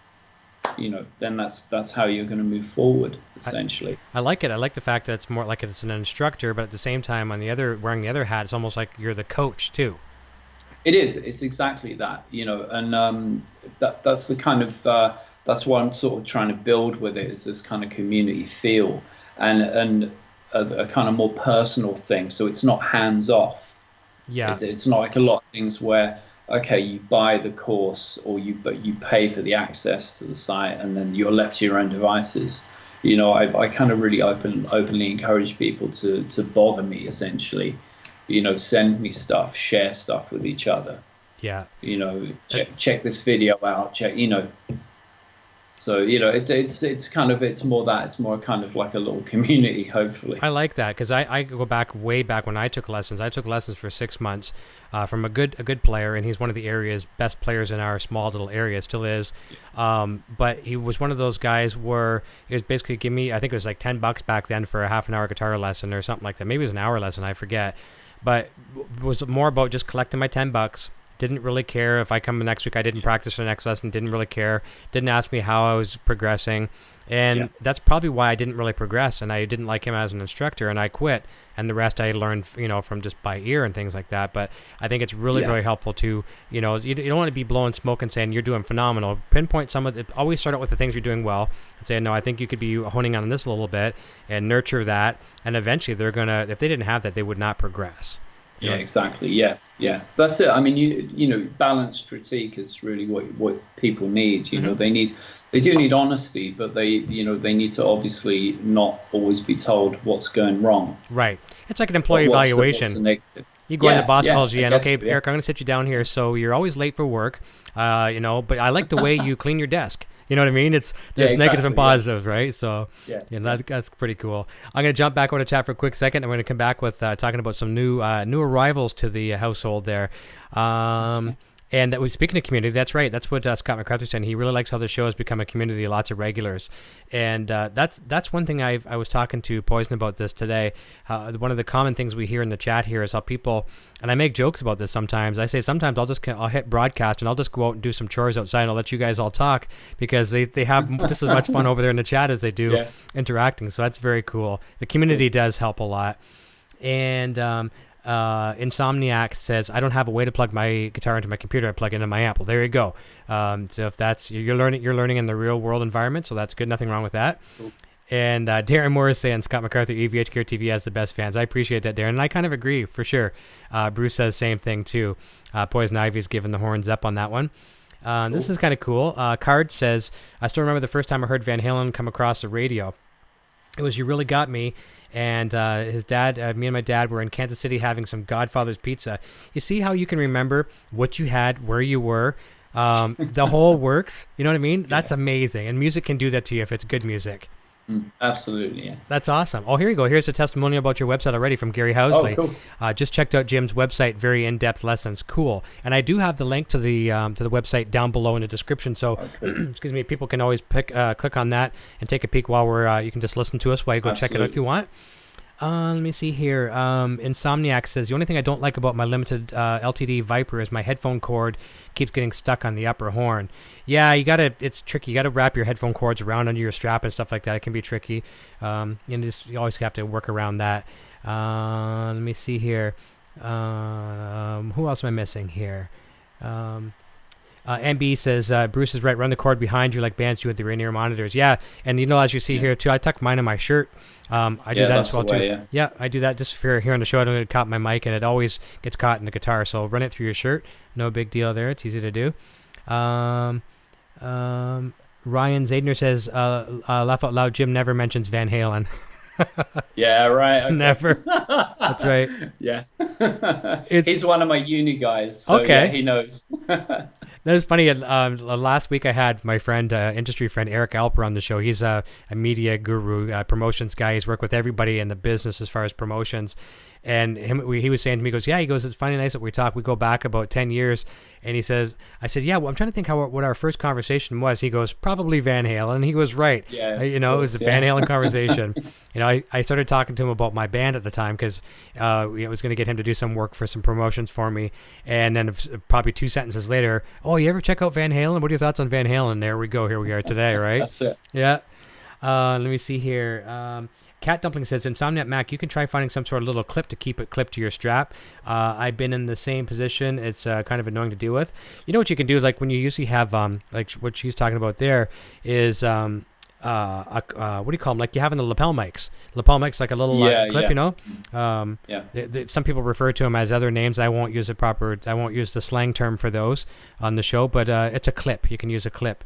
then that's how you're going to move forward, essentially. I like it. I like the fact that it's more like it's an instructor, but at the same time, wearing the other hat, it's almost like you're the coach too. It is. It's exactly that, and that's the kind of that's what I'm sort of trying to build with it, is this kind of community feel and a kind of more personal thing. So it's not hands off. Yeah. It's not like a lot of things where, okay, you buy the course but you pay for the access to the site and then you're left to your own devices. I kind of really openly encourage people to bother me, essentially. Send me stuff, share stuff with each other. Yeah. Check this video out. So it's kind of it's more kind of like a little community, hopefully. I like that because I go way back when I took lessons. I took lessons for 6 months from a good player, and he's one of the area's best players in our small little area, still is. But he was one of those guys where he was basically give me, I think it was like $10 back then for a half an hour guitar lesson or something like that. Maybe it was an hour lesson, I forget. But it was more about just collecting my $10. Didn't really care if I come the next week. I didn't practice for the next lesson. Didn't really care. Didn't ask me how I was progressing. And that's probably why I didn't really progress. And I didn't like him as an instructor. And I quit. And the rest I learned, from just by ear and things like that. But I think it's really, really helpful to, you don't want to be blowing smoke and saying you're doing phenomenal. Pinpoint some of it. Always start out with the things you're doing well and say, no, I think you could be honing on this a little bit and nurture that. And eventually they're going to, if they didn't have that, they would not progress. Yeah, exactly. Yeah. That's it. I mean, balanced critique is really what people need. Mm-hmm. They do need honesty, but they need to obviously not always be told what's going wrong. Right. It's like an employee evaluation. What's the negative? You go in, the boss calls you in. Okay, Eric, I'm going to sit you down here. So you're always late for work, but I like the way you clean your desk. You know what I mean? There's negative and positives, right? So that's pretty cool. I'm going to jump back over to chat for a quick second. I'm going to come back with talking about some new arrivals to the household there. And that was speaking of community. That's right. That's what Scott McCarthy said. He really likes how the show has become a community, lots of regulars, and that's one thing I was talking to Poison about this today. One of the common things we hear in the chat here is how people, and I make jokes about this sometimes. I say sometimes I'll hit broadcast and I'll just go out and do some chores outside and I'll let you guys all talk because they have just as much fun over there in the chat as they do interacting. So that's very cool. The community does help a lot, and. Insomniac says, I don't have a way to plug my guitar into my computer. I plug it into my amp. Well, there you go. So if that's you're learning in the real world environment, so that's good. Nothing wrong with that. Cool. And Darren Moore is saying Scott McCarthy, EVH Care TV has the best fans. I appreciate that, Darren, and I kind of agree for sure. Bruce says same thing too. Poison Ivy's giving the horns up on that one. Cool. This is kind of cool. Card says, I still remember the first time I heard Van Halen come across the radio. It was You Really Got Me. And his dad, me and my dad were in Kansas City having some Godfather's pizza. You see how you can remember what you had, where you were, the whole works. You know what I mean? That's amazing. And music can do that to you if it's good music. Absolutely, yeah. That's awesome. Oh, here you go. Here's a testimonial about your website already from Gary Housley. Oh, cool. Just checked out Jim's website. Very in-depth lessons. Cool. And I do have the link to the website down below in the description. So, excuse me, people can always click on that and take a peek while we're. You can just listen to us while you go check it out if you want. Let me see here. Insomniac says, the only thing I don't like about my limited LTD Viper is my headphone cord keeps getting stuck on the upper horn. Yeah, it's tricky. You got to wrap your headphone cords around under your strap and stuff like that. It can be tricky. You always have to work around that. Let me see here. Who else am I missing here? MB says, Bruce is right. Run the cord behind you like bands do with the in-ear monitors. Yeah, and as you see here too, I tuck mine in my shirt. I do that as well too. Yeah, I do that just for here on the show. I don't get caught in my mic, and it always gets caught in the guitar. So run it through your shirt. No big deal there. It's easy to do. Ryan Zadner says, laugh out loud, Jim never mentions Van Halen. Yeah, right. Okay. Never. That's right. Yeah. He's one of my uni guys. So okay. Yeah, he knows. That was funny. Last week I had my friend, industry friend Eric Alper on the show. He's a media guru, promotions guy. He's worked with everybody in the business as far as promotions. And he was saying to me, he goes, it's funny, nice that we talk. We go back about 10 years. And he says, I said, yeah, well, I'm trying to think what our first conversation was. He goes, probably Van Halen. And he was right. Yeah, it was the Van Halen conversation. I started talking to him about my band at the time because I was going to get him to do some work for some promotions for me. And then probably 2 sentences later, oh, you ever check out Van Halen? What are your thoughts on Van Halen? There we go. Here we are today, right? That's it. Yeah. Let me see here. Cat Dumpling says, Insomniac Mac, you can try finding some sort of little clip to keep it clipped to your strap. I've been in the same position. It's kind of annoying to deal with. You know what you can do is like when you usually have, like what she's talking about there is, what do you call them? Like you have in the lapel mics. Lapel mics, like a little clip, some people refer to them as other names. I won't use the slang term for those on the show, but it's a clip. You can use a clip.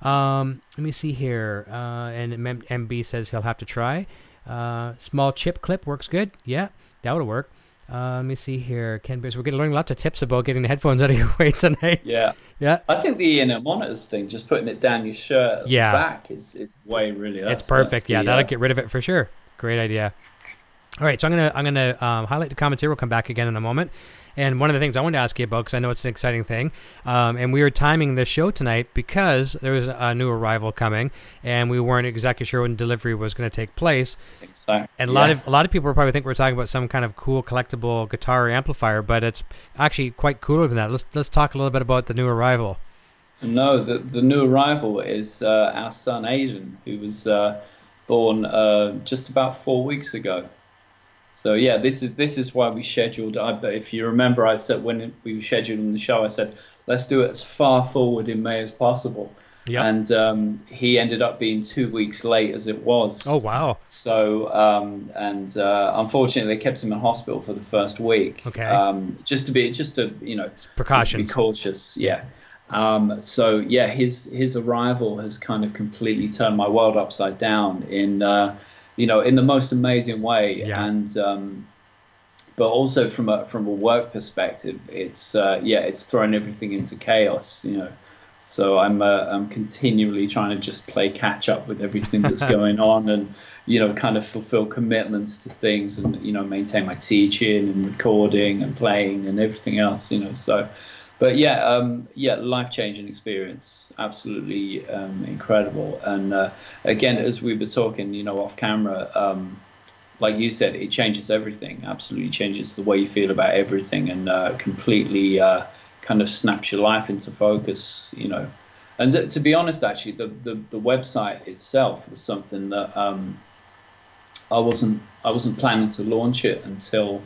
Let me see here. And MB says he'll have to try. Small chip clip works good. Yeah, that would work. Let me see here. Ken Beers, we're learning lots of tips about getting the headphones out of your way tonight. Yeah. I think the monitors thing, just putting it down your shirt at the back is the way really. It's perfect. That'll get rid of it for sure. Great idea. All right, so I'm gonna highlight the comments here. We'll come back again in a moment. And one of the things I wanted to ask you about, because I know it's an exciting thing, and we were timing the show tonight because there was a new arrival coming, and we weren't exactly sure when delivery was going to take place. Exactly. And a lot of people probably think we're talking about some kind of cool collectible guitar amplifier, but it's actually quite cooler than that. Let's talk a little bit about the new arrival. No, the new arrival is our son Aiden, who was born just about 4 weeks ago. So yeah, this is why we scheduled. If you remember, I said when we were scheduling the show, I said let's do it as far forward in May as possible. Yeah. And he ended up being 2 weeks late as it was. Oh wow. So unfortunately, they kept him in hospital for the first week. Okay. Just to precautions. Just to be cautious. Yeah. So yeah, his arrival has kind of completely turned my world upside down in the most amazing way. Yeah. And but also from a work perspective, it's thrown everything into chaos. So I'm continually trying to just play catch up with everything that's going on, and kind of fulfill commitments to things, and maintain my teaching and recording and playing and everything else. So. But life-changing experience, absolutely incredible. And again, as we were talking, off camera, like you said, it changes everything. Absolutely changes the way you feel about everything, and completely kind of snaps your life into focus. And to be honest, actually, the website itself was something that I wasn't planning to launch it until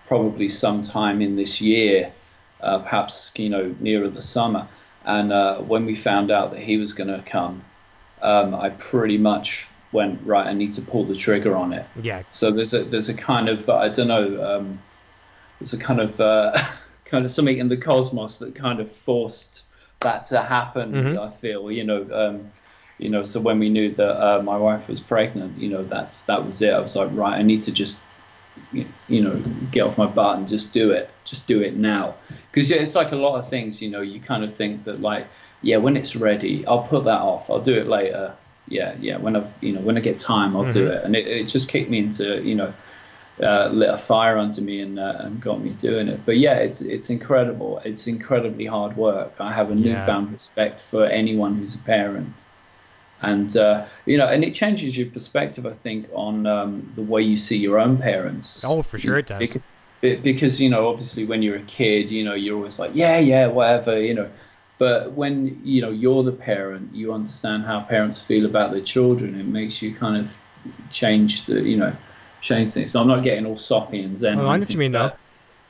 probably sometime in this year. Perhaps nearer the summer, and when we found out that he was going to come, I pretty much went right. I need to pull the trigger on it. Yeah. So there's a kind of I don't know. There's a kind of something in the cosmos that kind of forced that to happen. Mm-hmm. I feel So when we knew that my wife was pregnant, that was it. I was like, right, I need to just get off my butt and just do it now, because it's like a lot of things, you kind of think that when it's ready I'll put that off, I'll do it later, when I get time I'll do it, and it just kicked me into lit a fire under me and got me doing it. But it's incredible. It's incredibly hard work. I have a newfound respect for anyone who's a parent. And and it changes your perspective, I think, on the way you see your own parents. Oh, for sure it does. Because obviously when you're a kid, you're always like, whatever, But when you're the parent, you understand how parents feel about their children. It makes you kind of change things. So I'm not getting all soppy and zen. I know what you mean, though.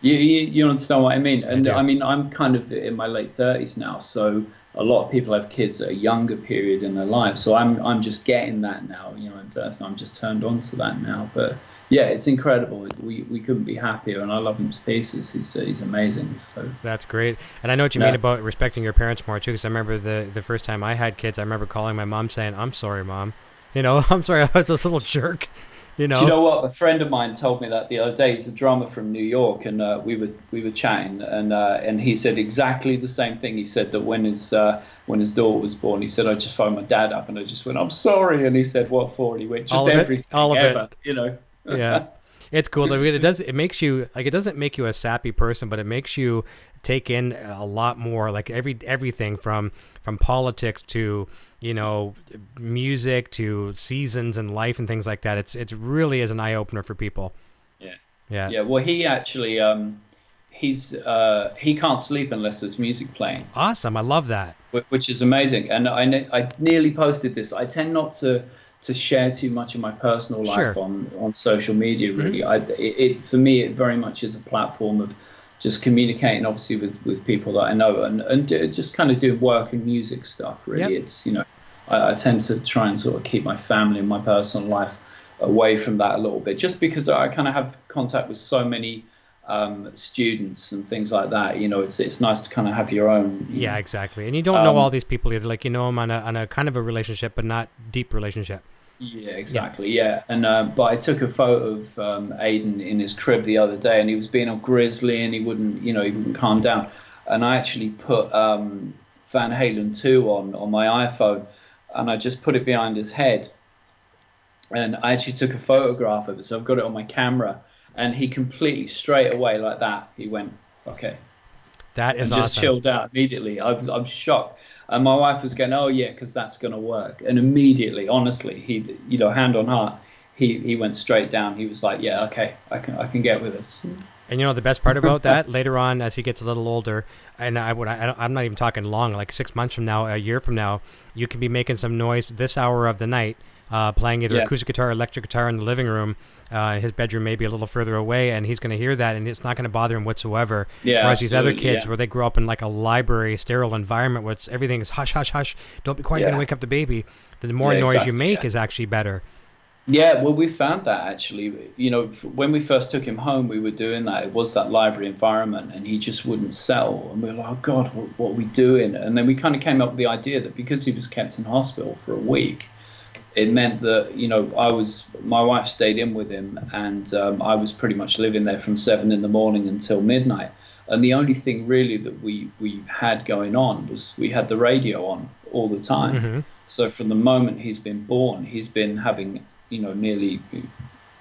You understand what I mean? I And do. I mean, I'm kind of in my late 30s now, so a lot of people have kids at a younger period in their life. So I'm just getting that now, and so I'm just turned on to that now. But yeah, it's incredible. We couldn't be happier, and I love him to pieces. He's amazing. So That's great. And I know what you mean no, about respecting your parents more too, because I remember the first time I had kids, I remember calling my mom saying, "I'm sorry, mom. I'm sorry, I was this little jerk." You do you know. know what? A friend of mine told me that the other day. He's a drummer from New York, and we were chatting, and he said exactly the same thing. He said that when his daughter was born, he said, I just phoned my dad up and I just went, I'm sorry, and he said, what for? And he went, just All of it. All everything of it. ever. Yeah. It's cool though. It does. It makes you like. It doesn't make you a sappy person, but it makes you take in a lot more. Like everything from politics to music to seasons and life and things like that. It's really is an eye opener for people. Yeah. Yeah. Yeah. Well, he actually he can't sleep unless there's music playing, Awesome. I love that. which is amazing. And I nearly posted this. I tend not to share too much of my personal Sure. life on social media. Hmm. Really, for me it very much is a platform of just communicating, obviously with people that I know, and just kind of doing work and music stuff. Really, Yep. it's I tend to try and sort of keep my family and my personal life away from that a little bit, just because I kind of have contact with so many students and things like that. It's nice to kind of have your own. Yeah, exactly. And you don't know all Um, these people either. Like you know them on a kind of a relationship, but not deep relationship. Yeah, Yeah. exactly. Yeah, and but I took a photo of Aiden in his crib the other day, and he was being all grizzly, and he wouldn't calm down. And I actually put Van Halen 2 on my iPhone, and I just put it behind his head, and I actually took a photograph of it, so I've got it on my camera, and he completely straight away like that, he went, okay, That is and just awesome. chilled out immediately. I'm shocked. And my wife was going, oh yeah, because that's going to work. And immediately, honestly, he, hand on heart, he went straight down. He was like, yeah, okay, I can get with this. And the best part about that, later on as he gets a little older, and I'm not even talking long, like 6 months from now, a year from now, you can be making some noise this hour of the night, playing either Yeah, acoustic guitar or electric guitar in the living room. His bedroom may be a little further away, and he's going to hear that, and it's not going to bother him whatsoever. yeah, Whereas these other absolutely, kids, yeah, where they grow up in like a library, sterile environment, where everything is hush, hush, hush, don't be quiet, you're going to yeah, wake up the baby. The more yeah, noise you exactly, make yeah. is actually better. Yeah, well, we found that actually, when we first took him home, we were doing that. It was that library environment, and he just wouldn't settle. And we were like, oh God, what are we doing? And then we kind of came up with the idea that because he was kept in hospital for a week, it meant that my wife stayed in with him, and I was pretty much living there from 7 in the morning until midnight. And the only thing really that we had going on was we had the radio on all the time. Hmm. So from the moment he's been born, he's been having nearly,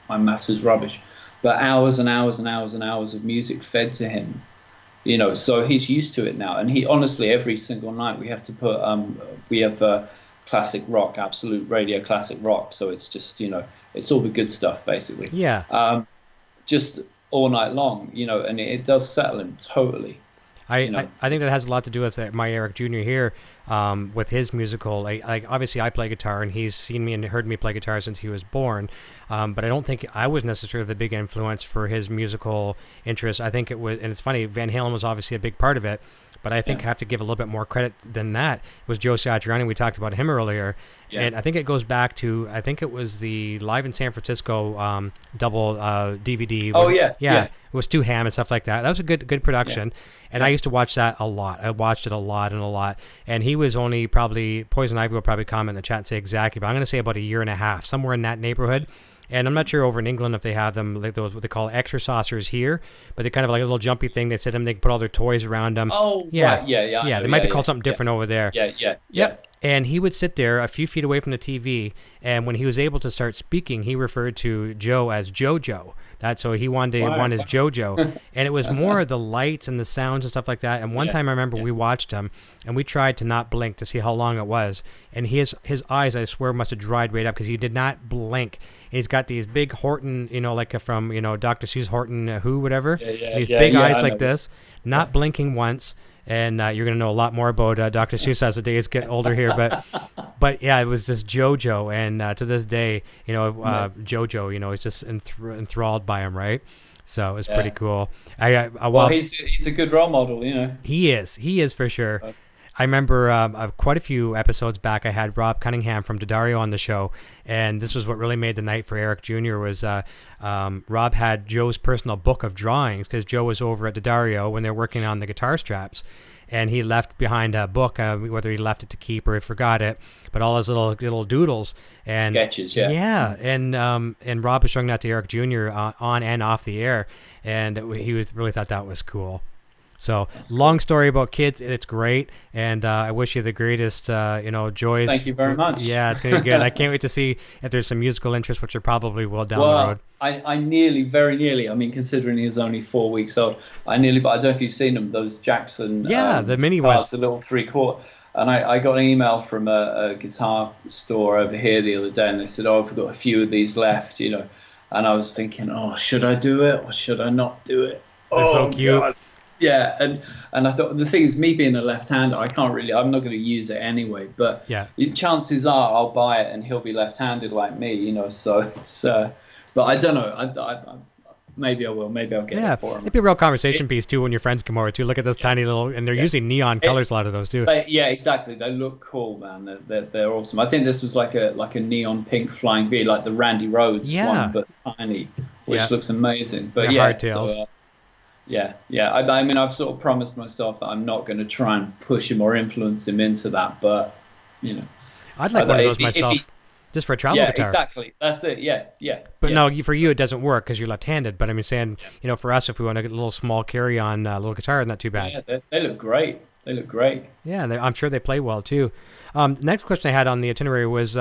my maths is rubbish, but hours and hours and hours and hours of music fed to him. So he's used to it now, and he honestly every single night we have to put we have classic rock, absolute radio classic rock. So it's just it's all the good stuff basically, Yeah. just all night long, and it does settle him totally. I, You I, know, I think that has a lot to do with my Eric Jr. here, with his musical. Like obviously I play guitar, and he's seen me and heard me play guitar since he was born. But I don't think I was necessarily the big influence for his musical interest. I think it was, and it's funny, Van Halen was obviously a big part of it. But I think yeah, I have to give a little bit more credit than that. It was Joe Satriani. We talked about him earlier, yeah. and I think it goes back to, I think it was the Live in San Francisco double DVD. Oh Was it? yeah, Yeah, yeah, it was Stu Ham and stuff like that. That was a good yeah, production, and I yeah, used to watch that a lot. I watched it a lot and a lot, and he was only probably, Poison Ivy will probably comment in the chat and say exactly, but I'm going to say about a year and a half, somewhere in that neighborhood. And I'm not sure over in England if they have them, like those what they call exercisers here, but they're kind of like a little jumpy thing. They sit them, they can put all their toys around them. oh Yeah, right, yeah, yeah, I yeah, know, they might yeah, be yeah, called something yeah, different over there. yeah, yeah, yeah, Yep. And he would sit there a few feet away from the TV, and when he was able to start speaking, he referred to Joe as JoJo. That so he wanted to wow. want his JoJo, and it was more the lights and the sounds and stuff like that. And one Yeah, time I remember yeah, we watched him, and we tried to not blink to see how long it was, and his eyes, I swear, must have dried right up because he did not blink. He's got these big Horton, like from Dr. Seuss Horton Who whatever, yeah, yeah, these yeah, big yeah. eyes I like know. this, not blinking once. And you're gonna know a lot more about Dr. Seuss as the days get older here, but yeah, it was this JoJo, and to this day, Nice. JoJo, is just enthralled by him, right? So it's pretty Yeah. cool. Well, Well, he's a good role model, you know. he is for sure. Uh, I remember quite a few episodes back, I had Rob Cunningham from Daddario on the show, and this was what really made the night for Eric Jr. was Rob had Joe's personal book of drawings because Joe was over at Daddario when they were working on the guitar straps, and he left behind a book, whether he left it to keep or he forgot it, but all his little doodles and Sketches, yeah, and Rob was showing that to Eric Jr. On and off the air, and he really thought that was cool. So long story about kids. It's great, and I wish you the greatest, joys. Thank you very much. Yeah, it's gonna be good. I can't wait to see if there's some musical interest, which there probably will down the road. I very nearly. I mean, considering he's only 4 weeks old, but I don't know if you've seen them. Those Jackson, the mini cars, ones, the little 3/4. And I got an email from a guitar store over here the other day, and they said, "Oh, I've got a few of these left," you know. And I was thinking, "Oh, should I do it or should I not do it?" They're so cute. God. Yeah, and I thought the thing is, me being a left-hander, I'm not going to use it anyway. But yeah, chances are I'll buy it and he'll be left-handed like me, you know. So it's, but I don't know. Maybe I will. Maybe I'll get it for him. It'd be a real conversation piece too when your friends come over too. Look at this tiny little, and they're using neon colors, a lot of those too. Yeah, exactly. They look cool, man. They're awesome. I think this was like a neon pink flying V, like the Randy Rhoads one, but tiny, which looks amazing. But hardtails. So, yeah. I mean, I've sort of promised myself that I'm not going to try and push him or influence him into that, but you know, I'd like one of those myself, just for a travel guitar. Yeah, exactly. That's it. Yeah. But no, for you it doesn't work because you're left-handed. But I'm saying, for us, if we want to get a little small carry-on little guitar, not too bad. Yeah, they look great. They look great. Yeah, I'm sure they play well too. Next question I had on the itinerary was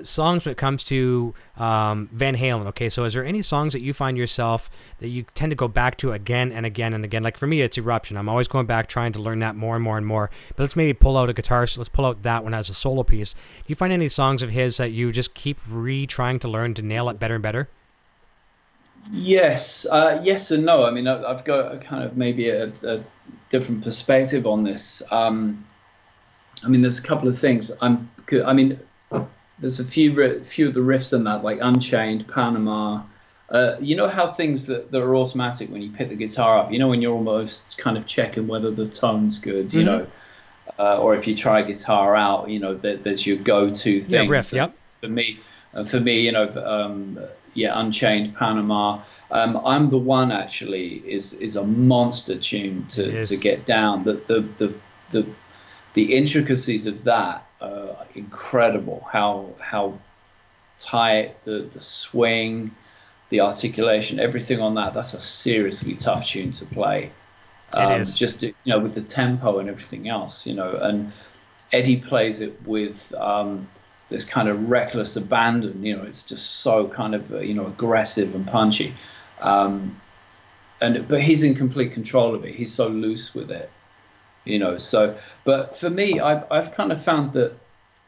songs when it comes to Van Halen. Okay, so is there any songs that you find yourself that you tend to go back to again and again and again? Like for me, it's Eruption. I'm always going back trying to learn that more and more and more. But let's maybe pull out a guitar. So let's pull out that one as a solo piece. Do you find any songs of his that you just keep trying to learn to nail it better and better? Yes and no. I mean, I've got a kind of maybe a different perspective on this. I mean, there's a couple of things. There's a few of the riffs in that, like Unchained, Panama. You know how things that are automatic when you pick the guitar up. You know when you're almost kind of checking whether the tone's good. You know, or if you try a guitar out, you know, there's your go-to thing. Yeah, riff. Yep. For me, you know. Unchained, Panama. I'm the One actually is a monster tune to get down. The intricacies of that are incredible. How tight the swing, the articulation, everything on that's a seriously tough tune to play. It is. Just with the tempo and everything else, and Eddie plays it with this kind of reckless abandon. It's just so kind of aggressive and punchy, but he's in complete control of it. He's so loose with it, so. But for me, I've kind of found that,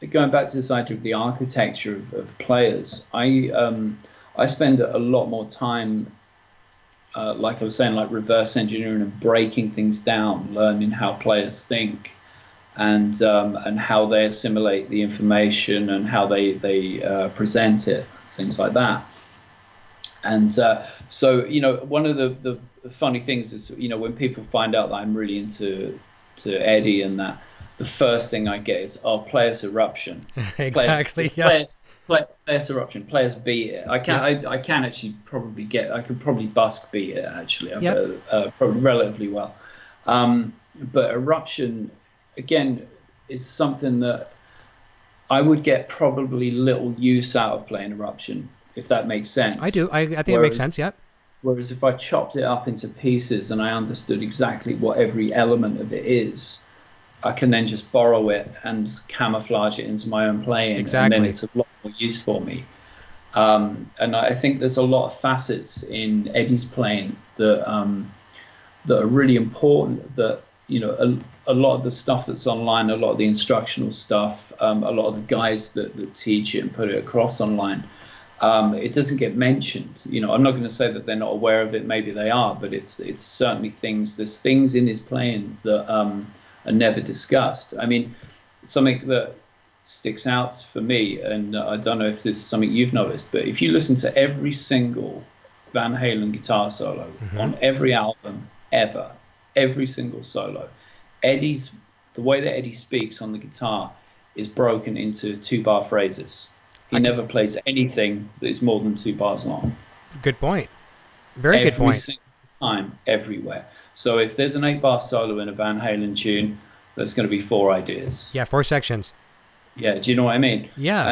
going back to this idea of the architecture of players, I spend a lot more time, like I was saying, like reverse engineering and breaking things down, learning how players think, and how they assimilate the information and how they present it, things like that. And so one of the funny things is when people find out that I'm really into Eddie, and that the first thing I get is Players Eruption. Exactly. Players Eruption. Players beat it. I can actually probably I could probably busk beat it actually. Probably relatively well. But Eruption, again, is something that I would get probably little use out of playing Eruption, if that makes sense. I do. I think it makes sense, yeah. Whereas if I chopped it up into pieces and I understood exactly what every element of it is, I can then just borrow it and camouflage it into my own playing. Exactly. And then it's a lot more use for me. And I think there's a lot of facets in Eddie's playing that are really important, that a lot of the stuff that's online, a lot of the instructional stuff, a lot of the guys that teach it and put it across online, it doesn't get mentioned. I'm not going to say that they're not aware of it. Maybe they are, but it's certainly there's things in his playing that are never discussed. I mean, something that sticks out for me, and I don't know if this is something you've noticed, but if you listen to every single Van Halen guitar solo on every album ever, every single solo. The way that Eddie speaks on the guitar is broken into 2-bar phrases. He never plays anything that is more than 2 bars long. Good point. Very good point. Every single time, everywhere. So if there's an 8-bar solo in a Van Halen tune, there's going to be 4 ideas. Yeah, 4 sections. Yeah, do you know what I mean? Yeah.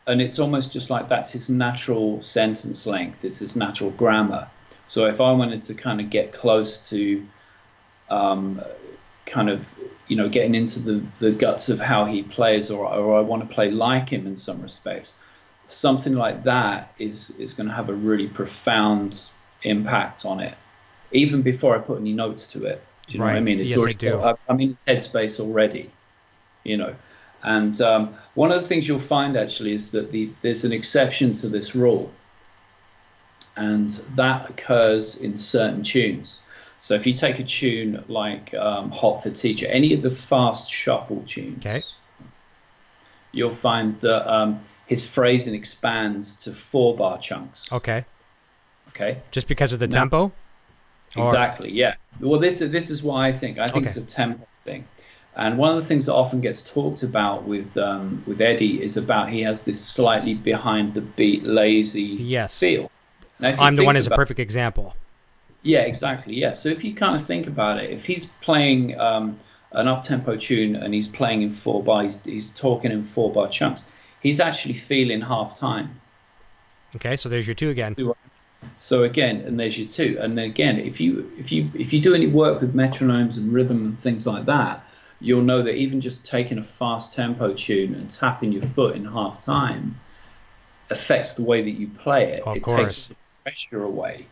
And it's almost just like that's his natural sentence length. It's his natural grammar. So if I wanted to kind of get close to kind of, you know, getting into the guts of how he plays, or I want to play like him in some respects, something like that is going to have a really profound impact on it, even before I put any notes to it. Do you know what I mean? It's yes, already, I do. I'm in its headspace already, you know. And one of the things you'll find actually is that there's an exception to this rule, and that occurs in certain tunes. So if you take a tune like Hot for Teacher, any of the fast shuffle tunes, you'll find that his phrasing expands to 4-bar chunks. Okay. Okay. Just because of the tempo? Exactly, yeah. Well, this is why I think it's a tempo thing. And one of the things that often gets talked about with Eddie is about he has this slightly behind the beat, lazy feel. Now, I'm the one is a perfect example. Yeah, exactly. Yeah. So if you kind of think about it, if he's playing an up-tempo tune and he's playing in 4-bar, he's talking in 4-bar chunks, he's actually feeling half time. Okay, so there's your 2 again. So again, and there's your 2. And then again, if you do any work with metronomes and rhythm and things like that, you'll know that even just taking a fast tempo tune and tapping your foot in half time affects the way that you play it. Of it course. Takes the pressure away.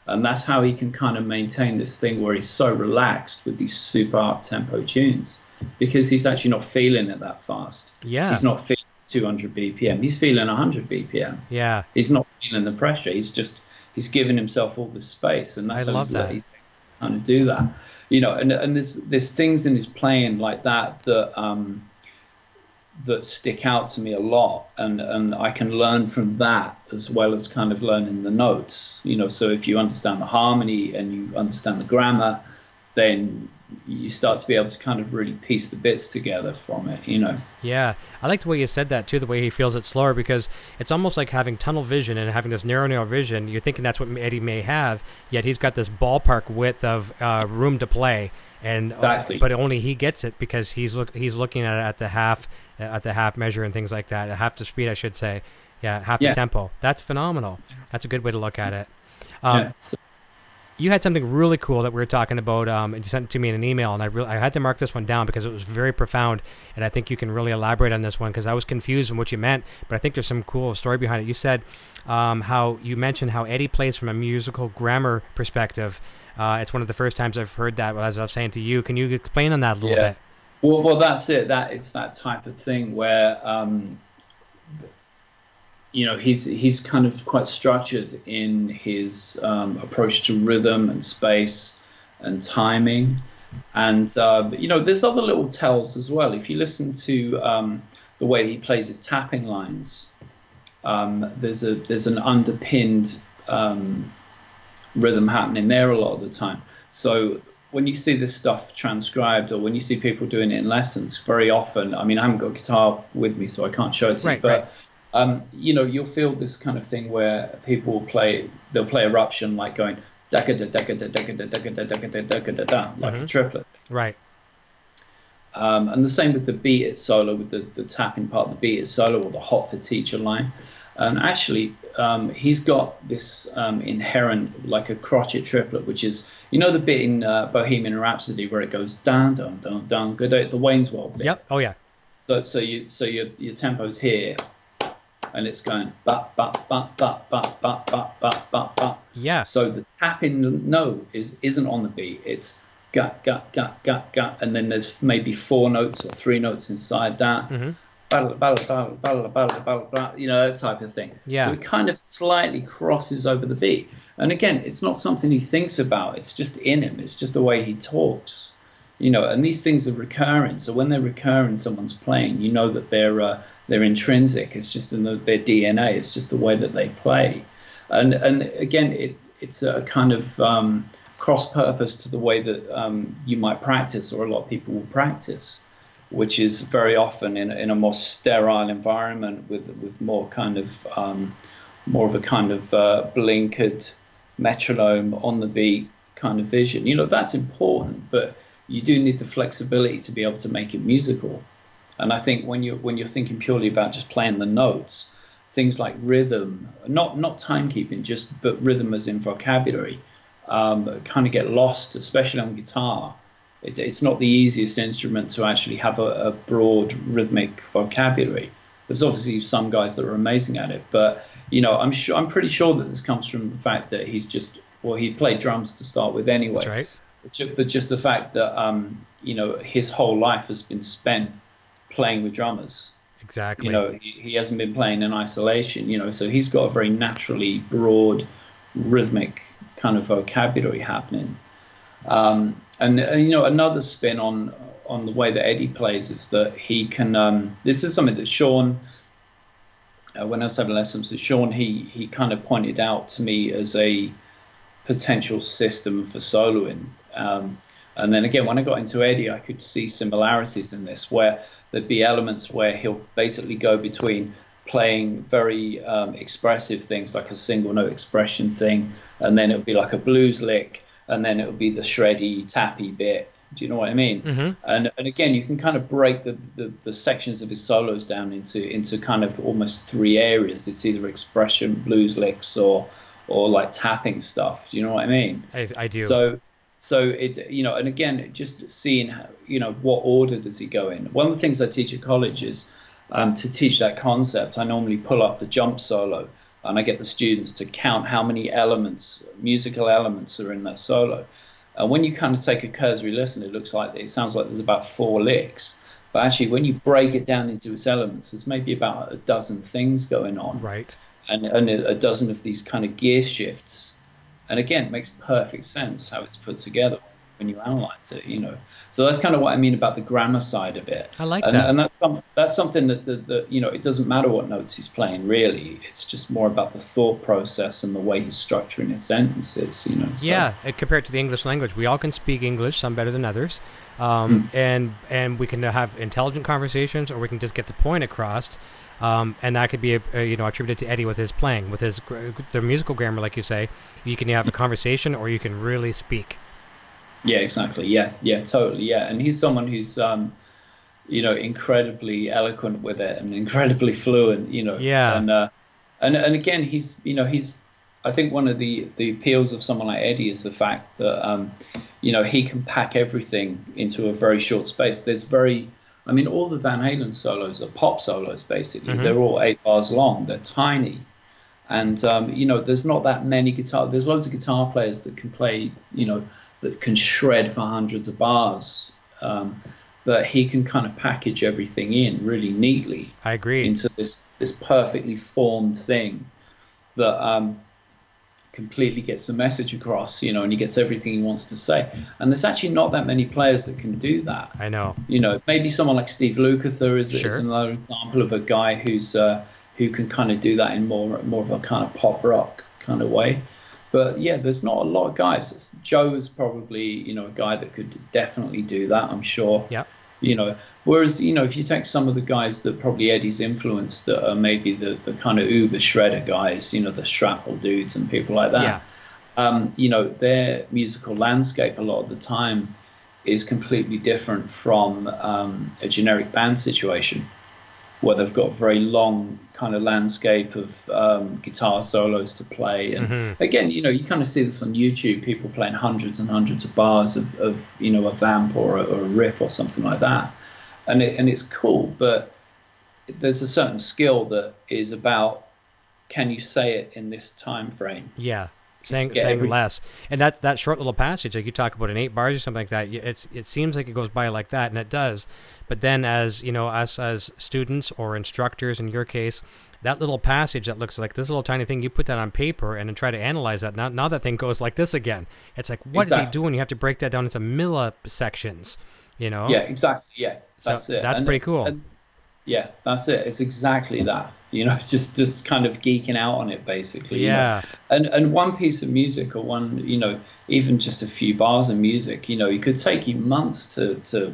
And that's how he can kind of maintain this thing where he's so relaxed with these super up-tempo tunes, because he's actually not feeling it that fast. Yeah. He's not feeling 200 BPM. He's feeling 100 BPM. Yeah. He's not feeling the pressure. He's giving himself all the space, and that's how he's kind of do that. You know, and there's things in his playing like that that stick out to me a lot, and I can learn from that as well as kind of learning the notes, you know. So if you understand the harmony and you understand the grammar, then you start to be able to kind of really piece the bits together from it, you know. Yeah, I like the way you said that too, the way he feels it slower, because it's almost like having tunnel vision and having this narrow vision. You're thinking that's what Eddie may have, yet he's got this ballpark width of room to play, and exactly. But only he gets it because he's looking at the half measure and things like that, at half the speed, I should say. Yeah, half the tempo. That's phenomenal. That's a good way to look at it. You had something really cool that we were talking about, and you sent it to me in an email, and I had to mark this one down because it was very profound, and I think you can really elaborate on this one because I was confused in what you meant, but I think there's some cool story behind it. You said how you mentioned how Eddie plays from a musical grammar perspective. It's one of the first times I've heard that, as I was saying to you. Can you explain on that a little bit? Well, that's it. That is that type of thing where you know, he's kind of quite structured in his approach to rhythm and space and timing, and you know, there's other little tells as well. If you listen to the way he plays his tapping lines, there's an underpinned rhythm happening there a lot of the time. So when you see this stuff transcribed, or when you see people doing it in lessons, very often, I mean, I haven't got a guitar with me, so I can't show it to you, but you know, you'll feel this kind of thing where people will they'll play eruption like going da da da da da da da da da da da da, like a triplet. Right. And the same with the beat it solo, with the tapping part of the beat it solo, or the Hot for Teacher line. And actually, he's got this inherent, like a crotchet triplet, which is, you know, the bit in Bohemian Rhapsody where it goes down, down, down, down, good at the Wayne's World bit. Yep. Oh yeah. So your tempo's here, and it's going ba ba ba ba ba ba ba ba ba ba. Yeah. So the tapping note isn't on the beat. It's gut gut gut gut gut, and then there's maybe 4 notes or 3 notes inside that. You know, that type of thing. Yeah. So it kind of slightly crosses over the beat. And again, it's not something he thinks about. It's just in him. It's just the way he talks. You know, and these things are recurring. So when they recur in someone's playing, you know that they're intrinsic. It's just in their DNA. It's just the way that they play. And again, it's a kind of cross purpose to the way that you might practice, or a lot of people will practice, which is very often in a more sterile environment with more kind of more of a kind of blinkered metronome on the beat kind of vision. That's important, but you do need the flexibility to be able to make it musical. And I think when you're thinking purely about just playing the notes, things like rhythm, not timekeeping, but rhythm as in vocabulary, kind of get lost, especially on guitar. It's not the easiest instrument to actually have a broad rhythmic vocabulary. There's obviously some guys that are amazing at it, but I'm pretty sure that this comes from the fact that he played drums to start with anyway. That's right. But just the fact that his whole life has been spent playing with drummers. Exactly. He hasn't been playing in isolation. So he's got a very naturally broad, rhythmic kind of vocabulary happening. And another spin on the way that Eddie plays is that he can. This is something that Sean, when I was having lessons with Sean, he kind of pointed out to me as a potential system for soloing. And then again, when I got into Eddie, I could see similarities in this, where there'd be elements where he'll basically go between playing very expressive things like a single note expression thing, and then it would be like a blues lick, and then it would be the shreddy, tappy bit. Do you know what I mean? Mm-hmm. And again, you can kind of break the sections of his solos down into kind of almost three areas. It's either expression, blues licks, or like tapping stuff. Do you know what I mean? I do. So it, and again, just seeing how, what order does he go in. One of the things I teach at college is to teach that concept. I normally pull up the jump solo, and I get the students to count how many musical elements are in that solo. And when you kind of take a cursory listen, it sounds like there's about 4 licks. But actually, when you break it down into its elements, there's maybe about a dozen things going on. Right. And a dozen of these kind of gear shifts. And again, it makes perfect sense how it's put together when you analyze it, So that's kind of what I mean about the grammar side of it. I like that. And that's something that it doesn't matter what notes he's playing, really. It's just more about the thought process and the way he's structuring his sentences, So. Yeah, compared to the English language, we all can speak English, some better than others. And we can have intelligent conversations, or we can just get the point across. And that could be attributed to Eddie with his playing, with the musical grammar, like you say. You can have a conversation, or you can really speak. Yeah, exactly. Yeah, totally. Yeah, and he's someone who's incredibly eloquent with it and incredibly fluent. Yeah. And again, he's I think one of the appeals of someone like Eddie is the fact that he can pack everything into a very short space. All the Van Halen solos are pop solos, basically. Mm-hmm. They're all 8 bars long. They're tiny. And, there's not that many there's loads of guitar players that can play, that can shred for hundreds of bars. But he can kind of package everything in really neatly. I agree. Into this perfectly formed thing that completely gets the message across, and he gets everything he wants to say. And there's actually not that many players that can do that. I know. Maybe someone like Steve Lukather is Sure. another example of a guy who can kind of do that in more of a kind of pop rock kind of way. But yeah, there's not a lot of guys. Joe's probably, a guy that could definitely do that, I'm sure. Yeah. Whereas, if you take some of the guys that probably Eddie's influenced, that are maybe the kind of uber shredder guys, the shrapnel dudes and people like that, their musical landscape a lot of the time is completely different from a generic band situation, where they've got a very long kind of landscape of guitar solos to play. And again, you kind of see this on YouTube, people playing hundreds and hundreds of bars of a vamp or a riff or something like that. And it's cool, but there's a certain skill that is about, can you say it in this time frame? Yeah. Saying less. And that short little passage, like you talk about in 8 bars or something like that, it seems like it goes by like that, and it does. But then as, us as students or instructors, in your case, that little passage that looks like this little tiny thing, you put that on paper and then try to analyze that. Now that thing goes like this again. It's like, what is he doing? You have to break that down into millisections, Yeah, exactly. Yeah, that's it. That's pretty cool. Yeah, that's it. It's exactly that. It's just kind of geeking out on it, basically. Yeah. And one piece of music, or one, even just a few bars of music, it could take you months to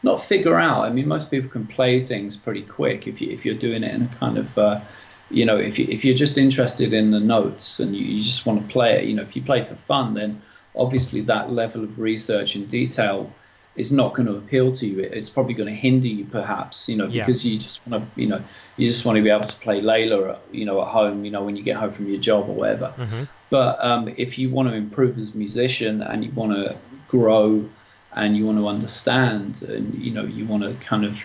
not figure out. I mean, most people can play things pretty quick if you're doing it in a kind of if you're just interested in the notes and you just want to play it. If you play for fun, then obviously that level of research and detail is not going to appeal to you. It's probably going to hinder you, perhaps, because you just want to, you just want to be able to play Layla, at home, when you get home from your job or whatever. Mm-hmm. But if you want to improve as a musician and you want to grow and you want to understand and, you want to kind of,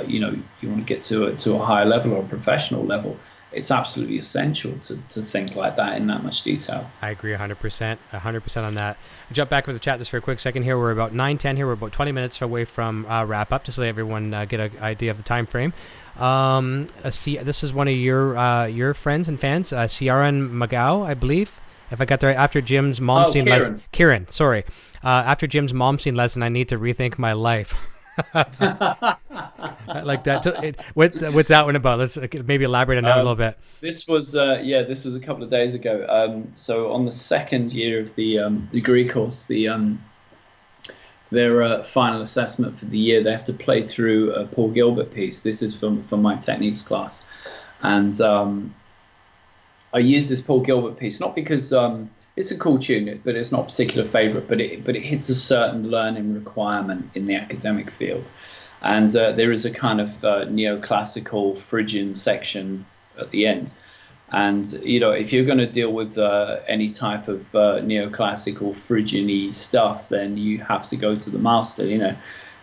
you want to get to a higher level or a professional level, it's absolutely essential to think like that in that much detail. I agree 100% on that. Jump back with the chat just for a quick second here. We're about 9:10 here. We're about 20 minutes away from wrap up, just to let everyone get an idea of the time frame. This is one of your friends and fans, Ciaran Magau, I believe, if I got that right. After Jim's mom scene lesson, Kieran, sorry. After Jim's mom scene lesson, I need to rethink my life. Like that. What's that one about? Let's maybe elaborate on that a little bit. This was a couple of days ago. So on the second year of the degree course, their final assessment for the year, they have to play through a Paul Gilbert piece. This is from my techniques class, and I use this Paul Gilbert piece not because it's a cool tune, but it's not a particular favorite, but it hits a certain learning requirement in the academic field. And there is a kind of neoclassical Phrygian section at the end. And, if you're going to deal with any type of neoclassical Phrygian-y stuff, then you have to go to the master,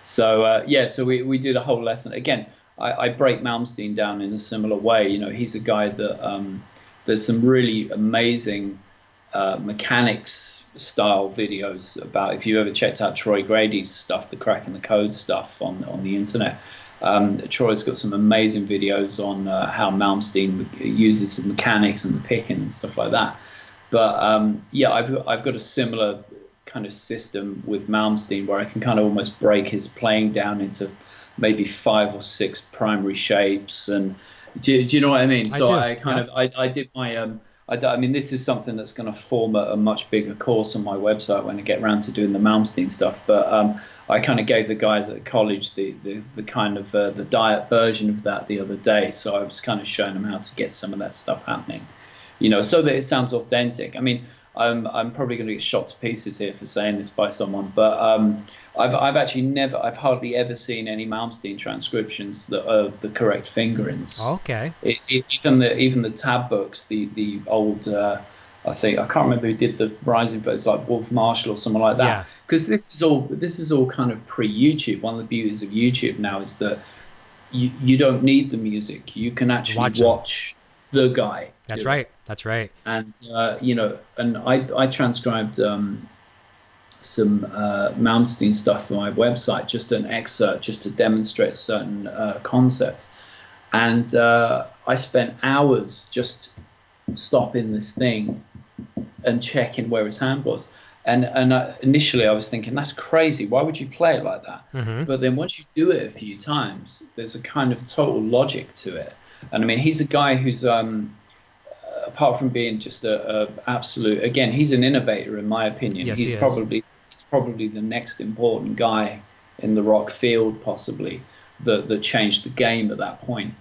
So, so we did a whole lesson. Again, I break Malmsteen down in a similar way. He's a guy that there's some really amazing mechanics style videos about. If you ever checked out Troy Grady's stuff, the Cracking the Code stuff on the internet, Troy's got some amazing videos on how Malmsteen uses the mechanics and the picking and stuff like that. But I've got a similar kind of system with Malmsteen where I can kind of almost break his playing down into maybe 5 or 6 primary shapes. And do you know what I mean? I did my I mean, this is something that's going to form a much bigger course on my website when I get around to doing the Malmsteen stuff. But I kind of gave the guys at college the kind of the diet version of that the other day. So I was kind of showing them how to get some of that stuff happening, so that it sounds authentic. I mean, I'm probably going to get shot to pieces here for saying this by someone, but I've hardly ever seen any Malmsteen transcriptions that are the correct fingerings. Okay. Even the tab books, the old, I can't remember who did the Rising, but it's like Wolf Marshall or someone like that. Because this is all kind of pre-YouTube. One of the beauties of YouTube now is that you don't need the music. You can actually watch the guy. That's right. And and I transcribed some Malmsteen stuff for my website, just an excerpt, just to demonstrate a certain concept. And I spent hours just stopping this thing and checking where his hand was. And initially I was thinking, that's crazy. Why would you play it like that? Mm-hmm. But then once you do it a few times, there's a kind of total logic to it. And I mean, he's a guy who's, apart from being just a absolute, again, he's an innovator in my opinion. Yes, he's probably the next important guy in the rock field, possibly, that changed the game at that point.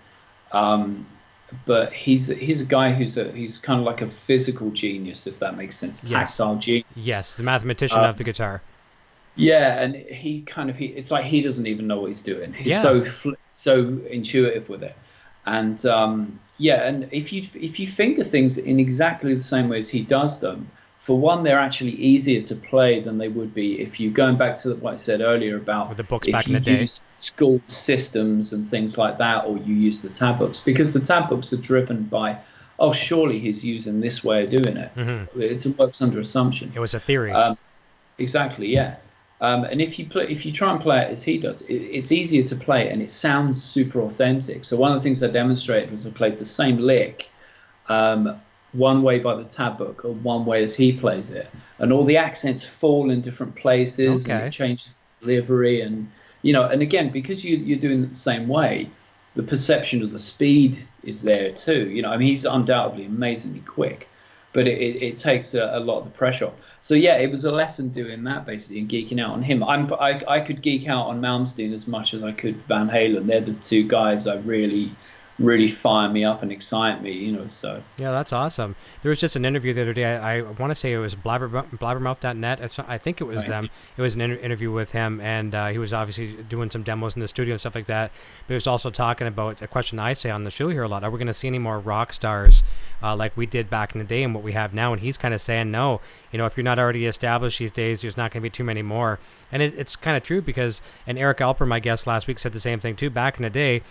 But he's a guy he's kind of like a physical genius, if that makes sense. Tactile genius. Yes, the mathematician of the guitar. Yeah, and it's like he doesn't even know what he's doing. He's so intuitive with it. And and if you finger things in exactly the same way as he does them, for one, they're actually easier to play than they would be if you, going back to what I said earlier about with the books back in the day, use school systems and things like that, or you use the tab books, because the tab books are driven by, oh, surely he's using this way of doing it. Mm-hmm. It works under assumption. It was a theory. Exactly, yeah. And if you try and play it as he does, it's easier to play and it sounds super authentic. So one of the things I demonstrated was I played the same lick one way by the tab book or one way as he plays it, and all the accents fall in different places. Okay. And it changes delivery, and and again, because you're doing it the same way, the perception of the speed is there too. I mean, he's undoubtedly amazingly quick, but it takes a lot of the pressure off. So yeah, it was a lesson doing that basically and geeking out on him. I could geek out on Malmsteen as much as I could Van Halen. They're the two guys that really fire me up and excite me, so. Yeah, that's awesome. There was just an interview the other day. I want to say it was blabbermouth.net. I think it was Right. them. It was an interview with him, and he was obviously doing some demos in the studio and stuff like that. But he was also talking about a question I say on the show here a lot. Are we going to see any more rock stars like we did back in the day and what we have now? And he's kind of saying, no, if you're not already established these days, there's not going to be too many more. And it's kind of true because, and Eric Alper, my guest last week, said the same thing too. Back in the day,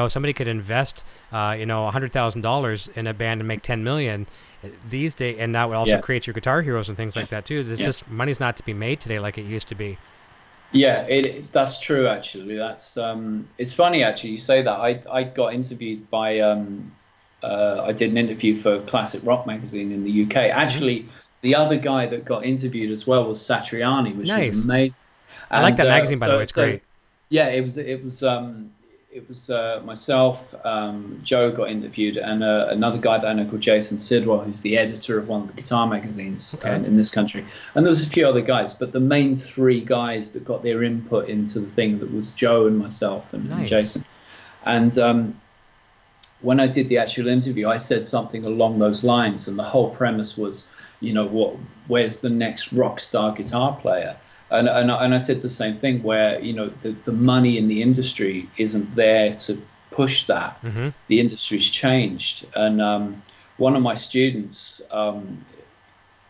somebody could invest, $100,000 in a band and make 10 million these days, and that would also create your guitar heroes and things like that too. There's just money's not to be made today like it used to be. Yeah, that's true actually. That's it's funny actually you say that. I got interviewed by I did an interview for Classic Rock magazine in the UK. Actually, the other guy that got interviewed as well was Satriani, which was amazing. I like that magazine, by the way. It's great. Yeah, it was myself, Joe got interviewed, and another guy that I know called Jason Sidwell, who's the editor of one of the guitar magazines in this country. And there was a few other guys, but the main three guys that got their input into the thing that was Joe and myself and Jason. And when I did the actual interview, I said something along those lines, and the whole premise was, where's the next rock star guitar player? And I said the same thing where, the money in the industry isn't there to push that. Mm-hmm. The industry's changed. And one of my students,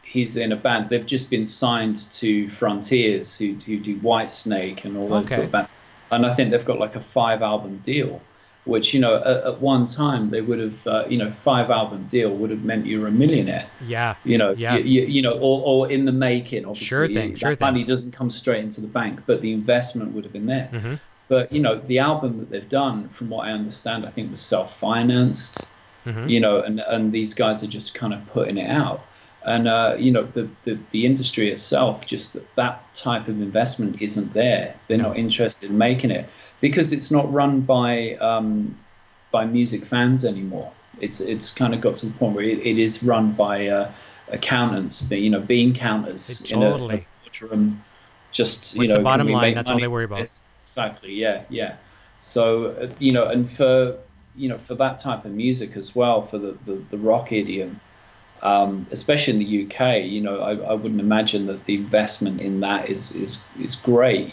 he's in a band. They've just been signed to Frontiers, who do Whitesnake and all those sort of bands. And I think they've got like a 5-album deal, which, at one time they would have, 5-album deal would have meant you were a millionaire. Yeah. Or in the making, obviously. Sure thing. Money doesn't come straight into the bank, but the investment would have been there. Mm-hmm. But, the album that they've done, from what I understand, I think was self-financed, and these guys are just kind of putting it out. And, the industry itself, just that type of investment isn't there. They're not interested in making it because it's not run by music fans anymore. It's kind of got to the point where it is run by accountants, bean counters in a boardroom. Just, what's the bottom line? That's all they worry about. Exactly. Yeah. So, and for that type of music as well, for the rock idiom, especially in the UK, I wouldn't imagine that the investment in that is great.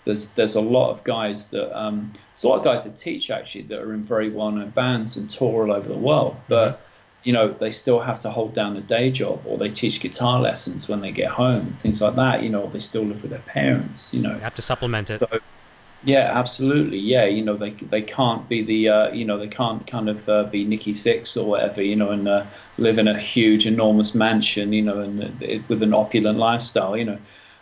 There's a lot of guys that teach actually that are in very well-known bands and tour all over the world, but they still have to hold down a day job, or they teach guitar lessons when they get home, things like that. Or they still live with their parents. You have to supplement it. So, yeah, absolutely. Yeah, they can't be they can't kind of be Nicky Six or whatever, and live in a huge, enormous mansion, and with an opulent lifestyle,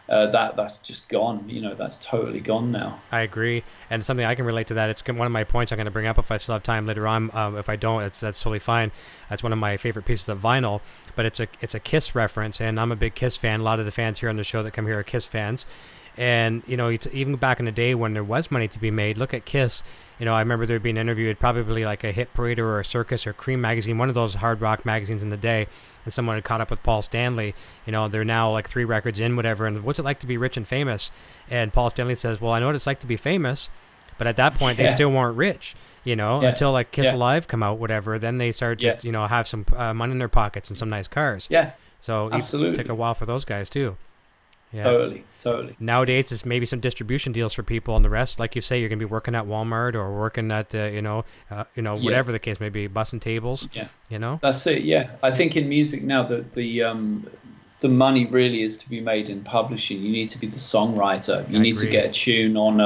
that's just gone. That's totally gone now. I agree, and something I can relate to that. It's one of my points I'm going to bring up if I still have time later on. If I don't, that's totally fine. That's one of my favorite pieces of vinyl, but it's a Kiss reference, and I'm a big Kiss fan. A lot of the fans here on the show that come here are Kiss fans. And, even back in the day when there was money to be made, look at Kiss. I remember there'd be an interview at probably like a Hit Parade or a Circus or Cream magazine, one of those hard rock magazines in the day, and someone had caught up with Paul Stanley. They're now like 3 records in, whatever, and what's it like to be rich and famous? And Paul Stanley says, well, I know what it's like to be famous, but at that point they still weren't rich, until like Kiss Alive come out, whatever. Then they start to, have some money in their pockets and some nice cars. Yeah, so absolutely. It took a while for those guys too. Yeah. Totally. Nowadays, it's maybe some distribution deals for people, and the rest, like you say, you're gonna be working at Walmart or working at whatever the case may be, bussing tables. Yeah. That's it. Yeah, I think in music now that the money really is to be made in publishing. You need to be the songwriter. You need to get a tune on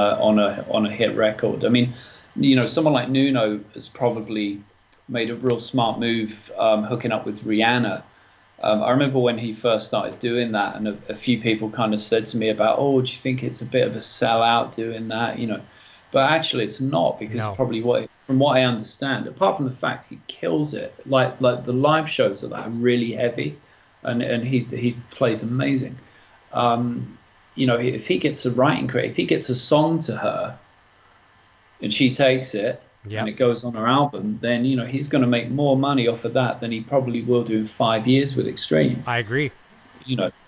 a hit record. I mean, someone like Nuno has probably made a real smart move hooking up with Rihanna. I remember when he first started doing that, and a few people kind of said to me about, do you think it's a bit of a sellout doing that? But actually it's not, because probably from what I understand, apart from the fact he kills it, like the live shows of that are really heavy, and he plays amazing. If he gets a writing credit, if he gets a song to her and she takes it, Yep. and it goes on our album, then he's going to make more money off of that than he probably will do in 5 years with Extreme. I agree.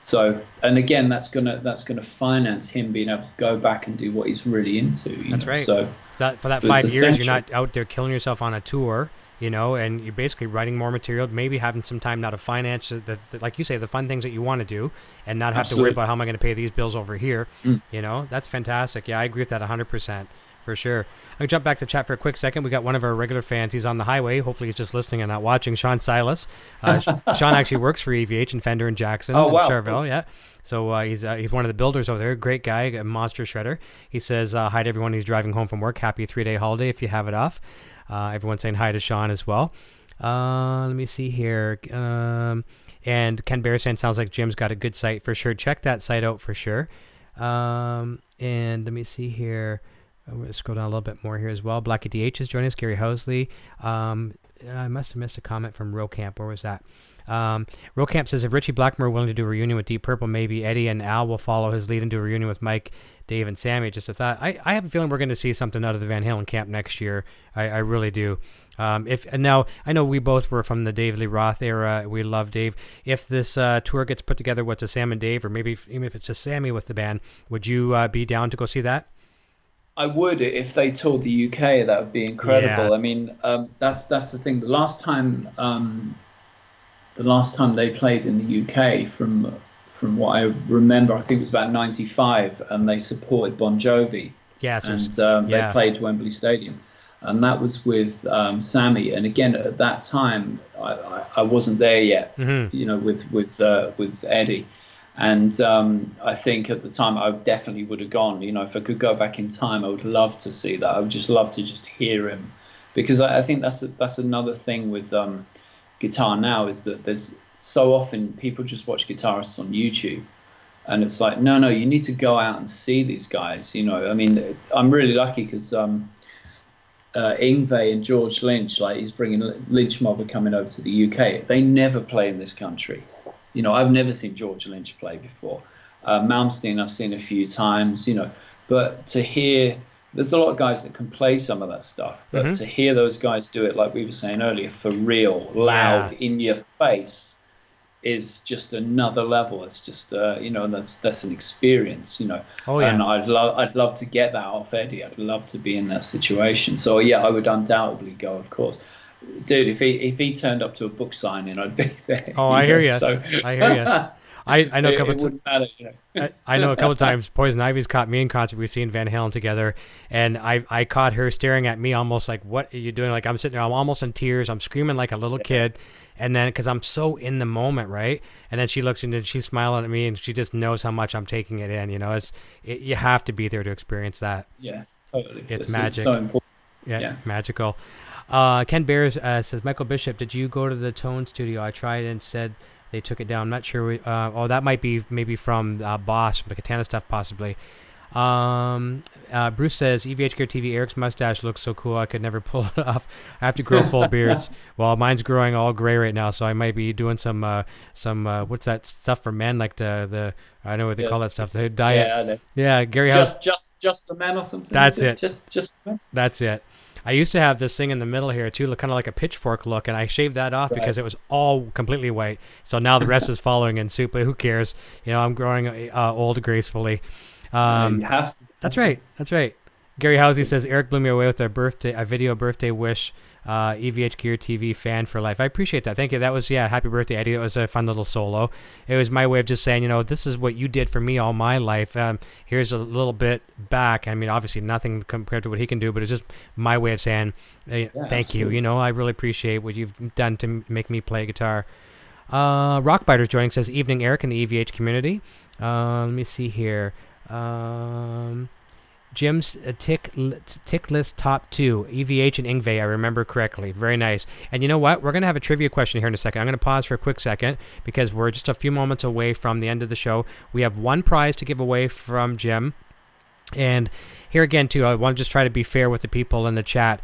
So, and again, that's gonna finance him being able to go back and do what he's really into. That's right. So for that so 5 it's years, you're essential. not out there killing yourself on a tour, and you're basically writing more material, maybe having some time now to finance like you say, the fun things that you want to do, and not have to worry Absolutely. about how am I going to pay these bills over here. Mm. That's fantastic. Yeah, I agree with that 100%. For sure. I'll jump back to chat for a quick second. We got one of our regular fans. He's on the highway. Hopefully he's just listening and not watching. Sean Silas. Sean actually works for EVH and Fender and Jackson Oh, in wow. Charville. Yeah. So he's one of the builders over there. Great guy, a monster shredder. He says hi to everyone who's driving home from work. Happy 3-day holiday if you have it off. Everyone's saying hi to Sean as well. Let me see here. And Ken Bearsan sounds like Jim's got a good site for sure. Check that site out for sure. And let me see here. I'm going to scroll down a little bit more here as well. Blackie DH is joining us. Gary Housley. I must have missed a comment from Rocamp. Where was that? Rocamp says, if Richie Blackmore willing to do a reunion with Deep Purple, maybe Eddie and Al will follow his lead and do a reunion with Mike, Dave, and Sammy. Just a thought. I have a feeling we're going to see something out of the Van Halen camp next year. I really do. Now I know we both were from the David Lee Roth era. We love Dave. If this tour gets put together with Sam and Dave, or maybe even if it's just Sammy with the band, would you be down to go see that? I would, if they toured the UK. That would be incredible. Yeah. I mean, that's the thing. The last time they played in the UK, from what I remember, I think it was about '95, and they supported Bon Jovi. Yes. And they played Wembley Stadium, and that was with Sammy. And again, at that time, I wasn't there yet. Mm-hmm. With Eddie. And I think at the time I definitely would have gone. If I could go back in time, I would love to see that. I would just love to just hear him, because I think that's another thing with guitar now, is that there's so often people just watch guitarists on YouTube, and it's like, no, you need to go out and see these guys. I mean, I'm really lucky because Yngwie and George Lynch, like he's bringing Lynch Mob are coming over to the UK. They never play in this country. I've never seen George Lynch play before. Malmsteen I've seen a few times, but to hear, there's a lot of guys that can play some of that stuff, but to hear those guys do it, like we were saying earlier, for real, loud, in your face, is just another level. It's just, that's an experience, Oh, yeah. And I'd love to get that off Eddie. I'd love to be in that situation. So yeah, I would undoubtedly go, of course. Dude, if he turned up to a book signing, I'd be there. Oh, I hear you. So, I hear you. I know a couple. It wouldn't matter, I know a couple times Poison Ivy's caught me in concert. We've seen Van Halen together, and I caught her staring at me almost like, "What are you doing?" Like I'm sitting there, I'm almost in tears. I'm screaming like a little kid, and then because I'm so in the moment, right? And then she looks and she's smiling at me, and she just knows how much I'm taking it in. You have to be there to experience that. Yeah, totally. It's magic. It's so important. Yeah, magical. Ken Bears says, Michael Bishop, did you go to the Tone Studio? I tried and said they took it down. I'm not sure. That might be maybe from Boss, the Katana stuff, possibly. Bruce says, EVH Gear TV, Eric's mustache looks so cool, I could never pull it off. I have to grow full beards. Well, mine's growing all gray right now, so I might be doing some what's that stuff for men, like the I know what they call that stuff, the diet. Yeah, I know. Yeah, Gary House. Just the men or something. That's it. Just the men. That's it. I used to have this thing in the middle here too, kind of like a pitchfork look, and I shaved that off because it was all completely white. So now the rest is following in suit, but who cares? I'm growing old gracefully. You have to. That's right. Gary Housey says, Eric blew me away with a video birthday wish. EVH Gear TV fan for life. I appreciate that. Thank you. That was, happy birthday, Eddie. It was a fun little solo. It was my way of just saying, this is what you did for me all my life. Here's a little bit back. I mean, obviously nothing compared to what he can do, but it's just my way of saying, thank absolutely. you. I really appreciate what you've done to make me play guitar. Rockbiter's joining, says, evening, Eric, in the EVH community. Let me see here. Jim's tick list top 2, EVH and Yngwie, I remember correctly. Very nice. And you know what? We're going to have a trivia question here in a second. I'm going to pause for a quick second because we're just a few moments away from the end of the show. We have one prize to give away from Jim. And here again, too, I want to just try to be fair with the people in the chat.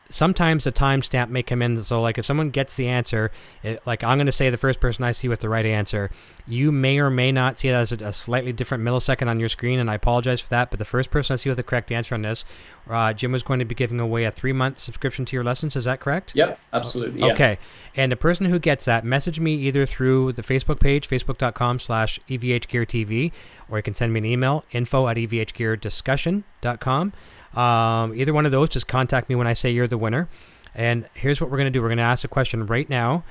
sometimes the timestamp may come in. So like if someone gets the answer, like I'm going to say the first person I see with the right answer, you may or may not see it as a slightly different millisecond on your screen, and I apologize for that. But the first person I see with the correct answer on this, Jim was going to be giving away a 3-month subscription to your lessons. Is that correct? Yep, absolutely. Yeah. Okay. And the person who gets that, message me either through the Facebook page, facebook.com/EVHGearTV, or you can send me an email, info@evhgeardiscussion.com. Either one of those, just contact me when I say you're the winner. And here's what we're going to do. We're going to ask a question right now.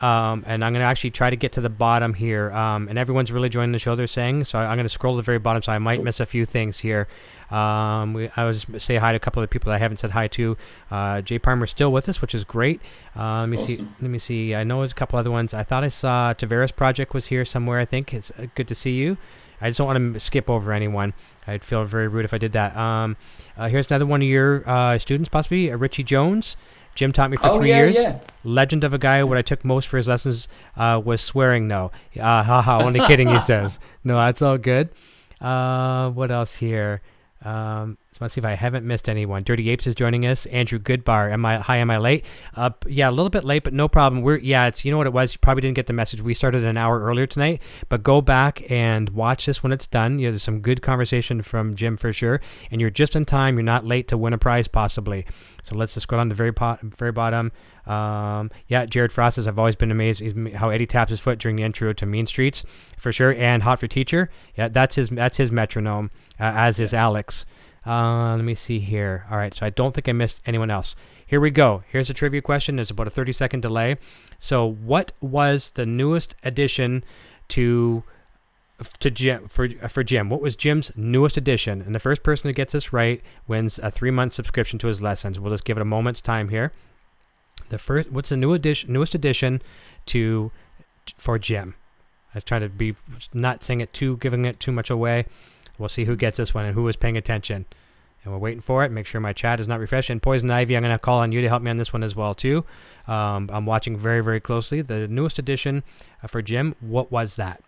And I'm going to actually try to get to the bottom here. And everyone's really joining the show, they're saying. So I'm going to scroll to the very bottom, so I might miss a few things here. I will just say hi to a couple of the people that I haven't said hi to. Jay Palmer's still with us, which is great. Let me see. I know there's a couple other ones. I thought I saw Tavares Project was here somewhere, I think. It's good to see you. I just don't want to skip over anyone. I'd feel very rude if I did that. Here's another one of your students, possibly, Richie Jones. Jim taught me for 3 years. Yeah. Legend of a guy. What I took most for his lessons was swearing no. Haha, only kidding, he says. No, that's all good. What else here? So let's see if I haven't missed anyone. Dirty Apes is joining us. Andrew Goodbar. Am I late? Yeah, a little bit late, but no problem. It's, you know what it was? You probably didn't get the message. We started an hour earlier tonight, but go back and watch this when it's done. There's some good conversation from Jim for sure, and you're just in time. You're not late to win a prize possibly. So let's just go down to the very bottom. Jared Frost says, I've always been amazed how Eddie taps his foot during the intro to Mean Streets, for sure. And Hot for Teacher. Yeah, that's his metronome, as is Alex. Let me see here. All right, so I don't think I missed anyone else. Here we go. Here's a trivia question. There's about a 30-second delay. So what was the newest addition to Jim, for Jim? What was Jim's newest addition? And the first person who gets this right wins a 3-month subscription to his lessons. We'll just give it a moment's time here. What's the newest addition for Jim? I was trying to be not saying it giving it too much away. We'll see who gets this one and who is paying attention. And we're waiting for it. Make sure my chat is not refreshed. And Poison Ivy, I'm going to call on you to help me on this one as well, too. I'm watching very, very closely. The newest addition for Jim, what was that?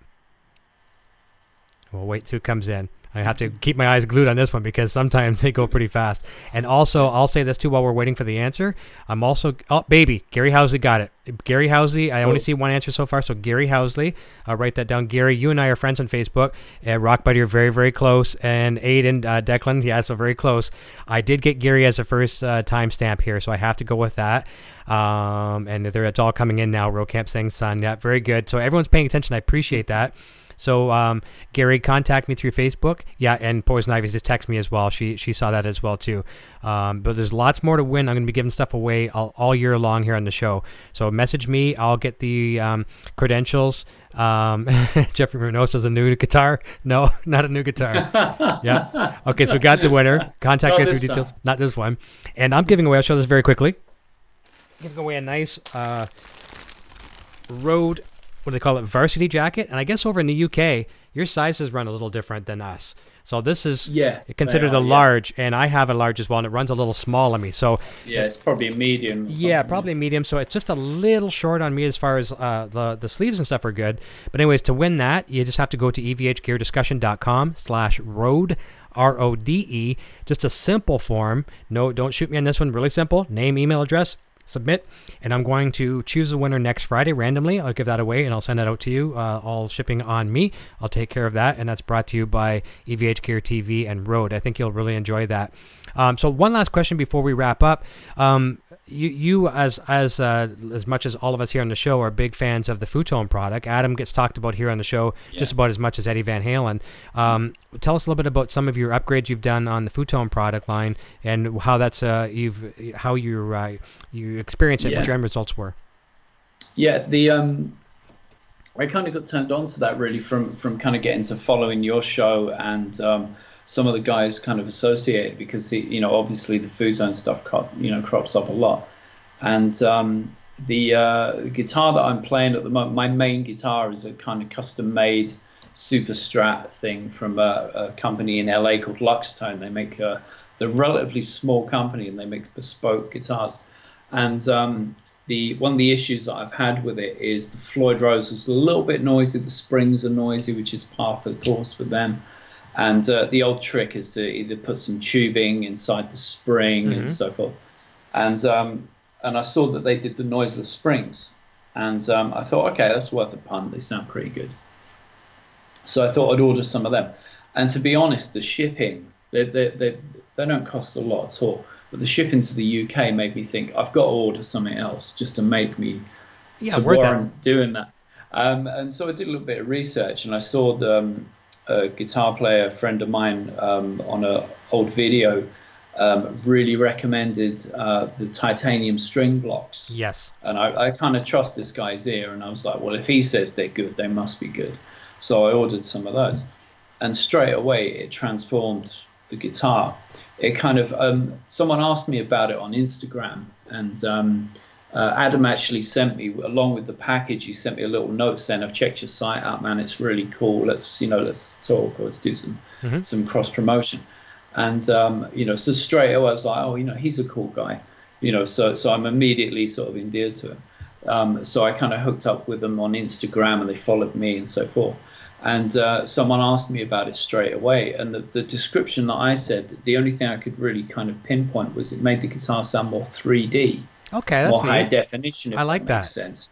We'll wait till it comes in. I have to keep my eyes glued on this one because sometimes they go pretty fast. And also, I'll say this too while we're waiting for the answer. I'm also, Gary Housley got it. Gary Housley, I only see one answer so far, so Gary Housley, I'll write that down. Gary, you and I are friends on Facebook. Rock Buddy are very, very close. And Aiden, Declan, yeah, so very close. I did get Gary as a first timestamp here, so I have to go with that. And it's all coming in now. Row Camp saying son. Yeah, very good. So everyone's paying attention. I appreciate that. So, Gary, contact me through Facebook. Yeah, and Poison Ivy just text me as well. She saw that as well, too. But there's lots more to win. I'm going to be giving stuff away all year long here on the show. So message me. I'll get the credentials. Jeffrey Munoz has a new guitar. No, not a new guitar. Yeah. Okay, so we got the winner. Contact me through details. Time. Not this one. And I'm giving away, I'll show this very quickly. Giving away a nice Road... what do they call it, varsity jacket. And I guess over in the UK, your sizes run a little different than us. So this is considered a large, and I have a large as well, and it runs a little small on me. So it's probably a medium. Yeah, probably a medium. So it's just a little short on me as far as the sleeves and stuff are good. But anyways, to win that, you just have to go to evhgeardiscussion.com/road. RODE. Just a simple form. No, don't shoot me on this one. Really simple. Name, email address. Submit, and I'm going to choose a winner next Friday randomly. I'll give that away and I'll send that out to you, all shipping on me. I'll take care of that, and that's brought to you by EVH Gear TV and Rode. I think you'll really enjoy that. So one last question before we wrap up. You as much as all of us here on the show are big fans of the Futon product. Adam gets talked about here on the show just about as much as Eddie Van Halen. Tell us a little bit about some of your upgrades you've done on the Futon product line and how that's you experienced it, what your end results were. Yeah, I kind of got turned on to that really from kind of getting to following your show and some of the guys kind of associated, because obviously the Futon stuff crops up a lot, and the guitar that I'm playing at the moment, my main guitar is a kind of custom made super strat thing from a company in LA called Luxtone. They make they're a relatively small company and they make bespoke guitars, and one of the issues that I've had with it is the Floyd Rose was a little bit noisy, the springs are noisy, which is par for the course with them. And the old trick is to either put some tubing inside the spring and so forth. and I saw that they did the noiseless springs, and I thought, okay, that's worth a punt. They sound pretty good. So I thought I'd order some of them. And to be honest, the shipping, they don't cost a lot at all. But the shipping to the UK made me think I've got to order something else just to make me warrant doing that. And so I did a little bit of research, and I saw a guitar player friend of mine on an old video really recommended the titanium string blocks. Yes. And I kind of trust this guy's ear, and I was like, well, if he says they're good, they must be good. So I ordered some of those, and straight away it transformed the guitar. It kind of someone asked me about it on Instagram, and Adam actually sent me, along with the package, he sent me a little note saying, I've checked your site out, man, it's really cool, let's talk, or let's do some cross promotion. And so straight away I was like, oh, he's a cool guy, so I'm immediately sort of endeared to him. So I kind of hooked up with them on Instagram, and they followed me and so forth. And someone asked me about it straight away, and the description that I said, the only thing I could really kind of pinpoint was it made the guitar sound more 3D. Okay, that's more high definition. I like that. Makes sense.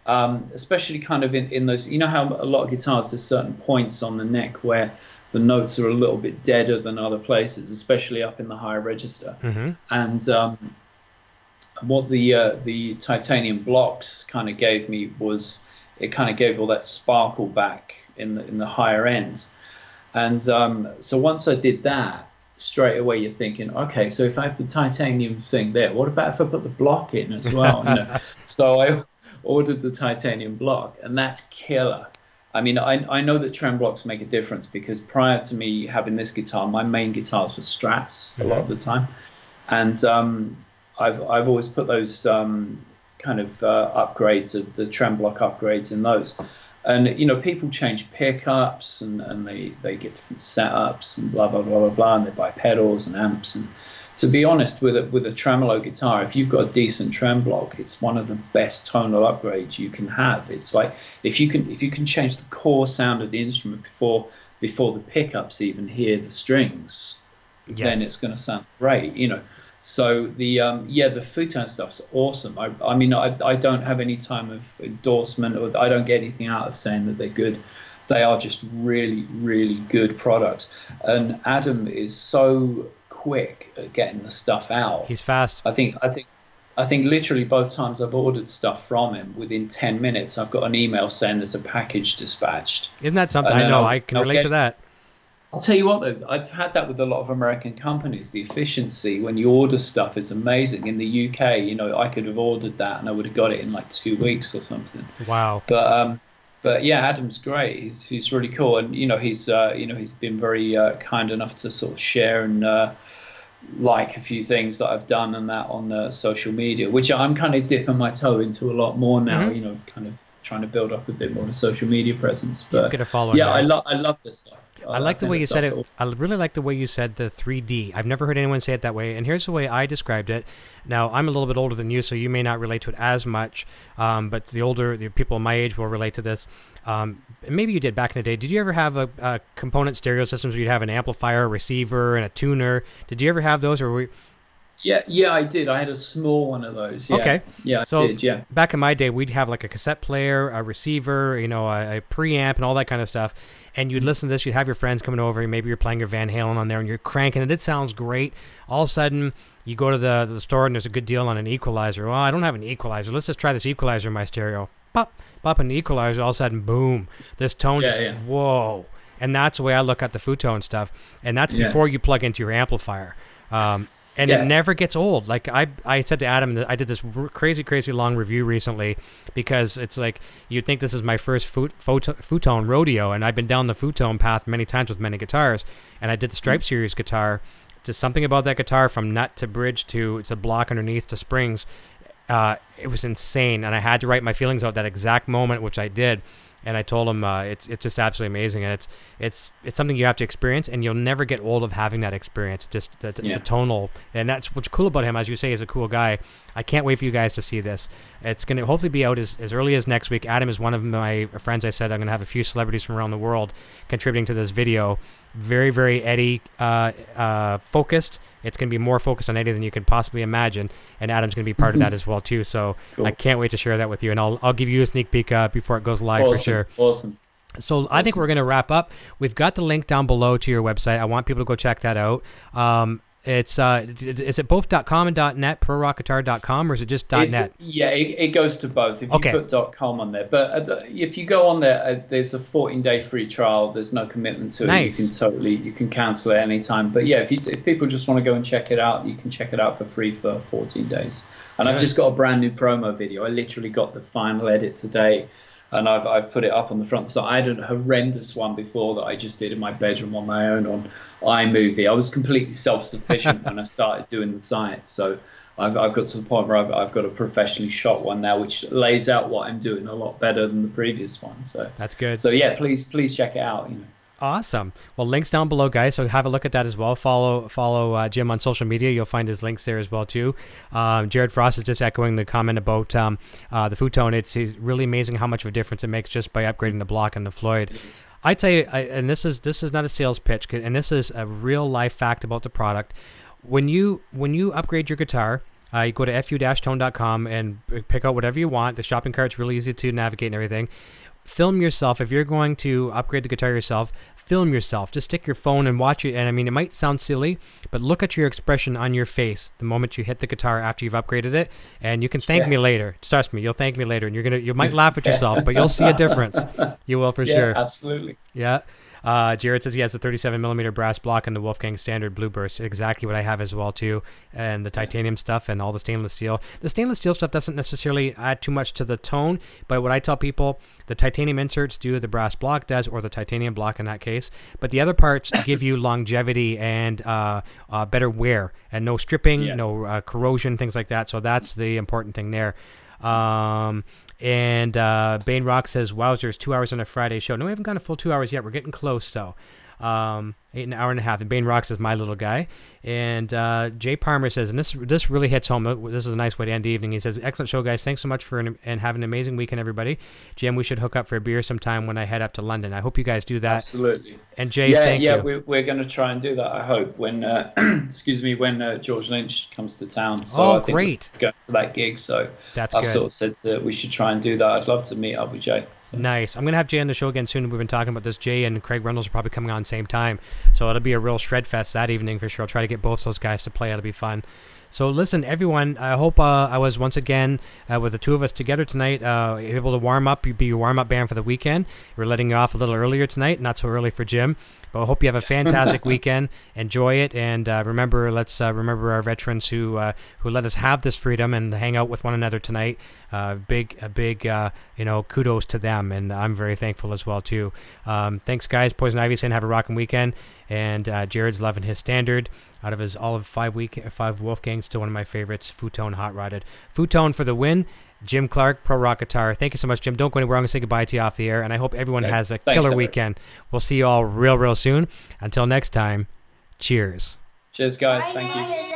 Especially kind of in those, how a lot of guitars, there's certain points on the neck where the notes are a little bit deader than other places, especially up in the higher register. Mm-hmm. And what the titanium blocks kind of gave me was, it kind of gave all that sparkle back in the higher ends. And so once I did that, straight away you're thinking, okay, so if I have the titanium thing there, what about if I put the block in as well? So I ordered the titanium block, and that's killer. I mean, I know that trem blocks make a difference, because prior to me having this guitar, my main guitars were Strats a lot of the time, and I've always put those kind of upgrades, the trem block upgrades in those. And people change pickups, and they get different setups and blah blah blah blah blah, and they buy pedals and amps. And to be honest, with a tremolo guitar, if you've got a decent trem block, it's one of the best tonal upgrades you can have. It's like if you can change the core sound of the instrument before the pickups even hear the strings, then it's going to sound great. So the futon stuff's awesome. I mean, I don't have any time of endorsement, or I don't get anything out of saying that they're good. They are just really, really good products. And Adam is so quick at getting the stuff out. He's fast. I think literally both times I've ordered stuff from him, within 10 minutes I've got an email saying there's a package dispatched. Isn't that something? I know. I can relate to that. I'll tell you what, though, I've had that with a lot of American companies. The efficiency when you order stuff is amazing. In the UK, I could have ordered that and I would have got it in like 2 weeks or something. Wow. But yeah, Adam's great. He's really cool, and he's been very kind enough to sort of share and like a few things that I've done and that on social media, which I'm kind of dipping my toe into a lot more now. Mm-hmm. Kind of trying to build up a bit more of a social media presence. But get a follow. Yeah, I love this stuff. I like the way you said it. I really like the way you said the 3D. I've never heard anyone say it that way. And here's the way I described it. Now, I'm a little bit older than you, so you may not relate to it as much. But the people my age will relate to this. Maybe you did back in the day. Did you ever have a component stereo systems where you'd have an amplifier, a receiver, and a tuner? Did you ever have those, or were we? Yeah, I did. I had a small one of those. Yeah. Okay. Yeah, so I did, yeah. Back in my day, we'd have like a cassette player, a receiver, a preamp, and all that kind of stuff. And you'd listen to this, you'd have your friends coming over, and maybe you're playing your Van Halen on there, and you're cranking it. It sounds great. All of a sudden, you go to the store, and there's a good deal on an equalizer. Well, I don't have an equalizer. Let's just try this equalizer in my stereo. Pop, pop an equalizer. All of a sudden, boom. This tone whoa. And that's the way I look at the futon stuff. And that's before you plug into your amplifier. And it never gets old. Like I said to Adam, I did this crazy long review recently, because it's like you'd think this is my first futon rodeo, and I've been down the futon path many times with many guitars. And I did the Stripe Series guitar. Just something about that guitar, from nut to bridge to it's a block underneath to springs. It was insane, and I had to write my feelings out that exact moment, which I did. And I told him it's just absolutely amazing, and it's something you have to experience, and you'll never get old of having that experience. Just the tonal, and that's what's cool about him. As you say, he's a cool guy. I can't wait for you guys to see this. It's going to hopefully be out as early as next week. Adam is one of my friends. I said I'm going to have a few celebrities from around the world contributing to this video, very, very Eddie focused. It's going to be more focused on Eddie than you can possibly imagine, and Adam's going to be part of that as well too. So cool. I can't wait to share that with you, and I'll give you a sneak peek before it goes live for sure. Awesome. So I think we're going to wrap up. We've got the link down below to your website. I want people to go check that out. It's is it both .com and .net, prorockguitar.com, or is it just .net? Yeah, it goes to both. If you put .com on there, but if you go on there, there's a 14-day free trial. There's no commitment to it. You can cancel it anytime. But yeah, if people just want to go and check it out, you can check it out for free for 14 days. And I've just got a brand new promo video. I literally got the final edit today. And I've put it up on the front. So I had a horrendous one before that I just did in my bedroom on my own on iMovie. I was completely self-sufficient when I started doing the site. So I've got to the point where I've got a professionally shot one now, which lays out what I'm doing a lot better than the previous one. So that's good. So yeah, please check it out. Awesome. Well, links down below, guys. So have a look at that as well. Follow Jim on social media. You'll find his links there as well too. Jared Frost is just echoing the comment about the Futon. It's really amazing how much of a difference it makes just by upgrading the block and the Floyd. Yes. I'd say, and this is not a sales pitch, and this is a real life fact about the product. When you upgrade your guitar, you go to fu-tone.com and pick out whatever you want. The shopping cart's really easy to navigate and everything. Film yourself. If you're going to upgrade the guitar yourself, film yourself. Just stick your phone and watch it. And I mean, it might sound silly, but look at your expression on your face the moment you hit the guitar after you've upgraded it, and you can thank me later. Trust me, you'll thank me later, and you might laugh at yourself, but you'll see a difference. You will for sure. Absolutely. Yeah. Jared says he has the 37mm brass block and the Wolfgang Standard Blueburst. Exactly what I have as well too, and the titanium stuff and all the stainless steel. The stainless steel stuff doesn't necessarily add too much to the tone, but what I tell people, the titanium inserts do, the brass block does, or the titanium block in that case. But the other parts give you longevity and better wear and no stripping, no corrosion, things like that. So that's the important thing there. And Bane Rock says, wowzers, 2 hours on a Friday show. No, we haven't gone a full 2 hours yet. We're getting close, though. 8 an hour and a half. And Bane Rock says, my little guy. And Jay Palmer says, and this really hits home. This is a nice way to end the evening. He says, excellent show, guys. Thanks so much and have an amazing weekend, everybody. Jim, we should hook up for a beer sometime when I head up to London. I hope you guys do that. Absolutely. And Jay, thank you. Yeah, we're going to try and do that, I hope, when when George Lynch comes to town. So I think great. We're going to that gig. So I've sort of said we should try and do that. I'd love to meet up with Jay. Nice. I'm going to have Jay on the show again soon. We've been talking about this. Jay and Craig Reynolds are probably coming on same time. So it'll be a real shred fest that evening for sure. I'll try to get both those guys to play. It'll be fun. So listen, everyone, I hope I was once again, with the two of us together tonight, able to warm up, be your warm-up band for the weekend. We're letting you off a little earlier tonight, not so early for Jim. But I hope you have a fantastic weekend. Enjoy it, and remember, let's remember our veterans who let us have this freedom and hang out with one another tonight. Big kudos to them, and I'm very thankful as well too. Thanks, guys. Poison Ivy saying have a rocking weekend, and Jared's loving his Standard out of his all of 5 Wolfgang, still one of my favorites. Futon hot rodded. Futon for the win. Jim Clark, Pro Rock Guitar. Thank you so much, Jim. Don't go anywhere. I'm going to say goodbye to you off the air, and I hope everyone has a killer weekend. We'll see you all real soon. Until next time, cheers. Cheers, guys. Thank you.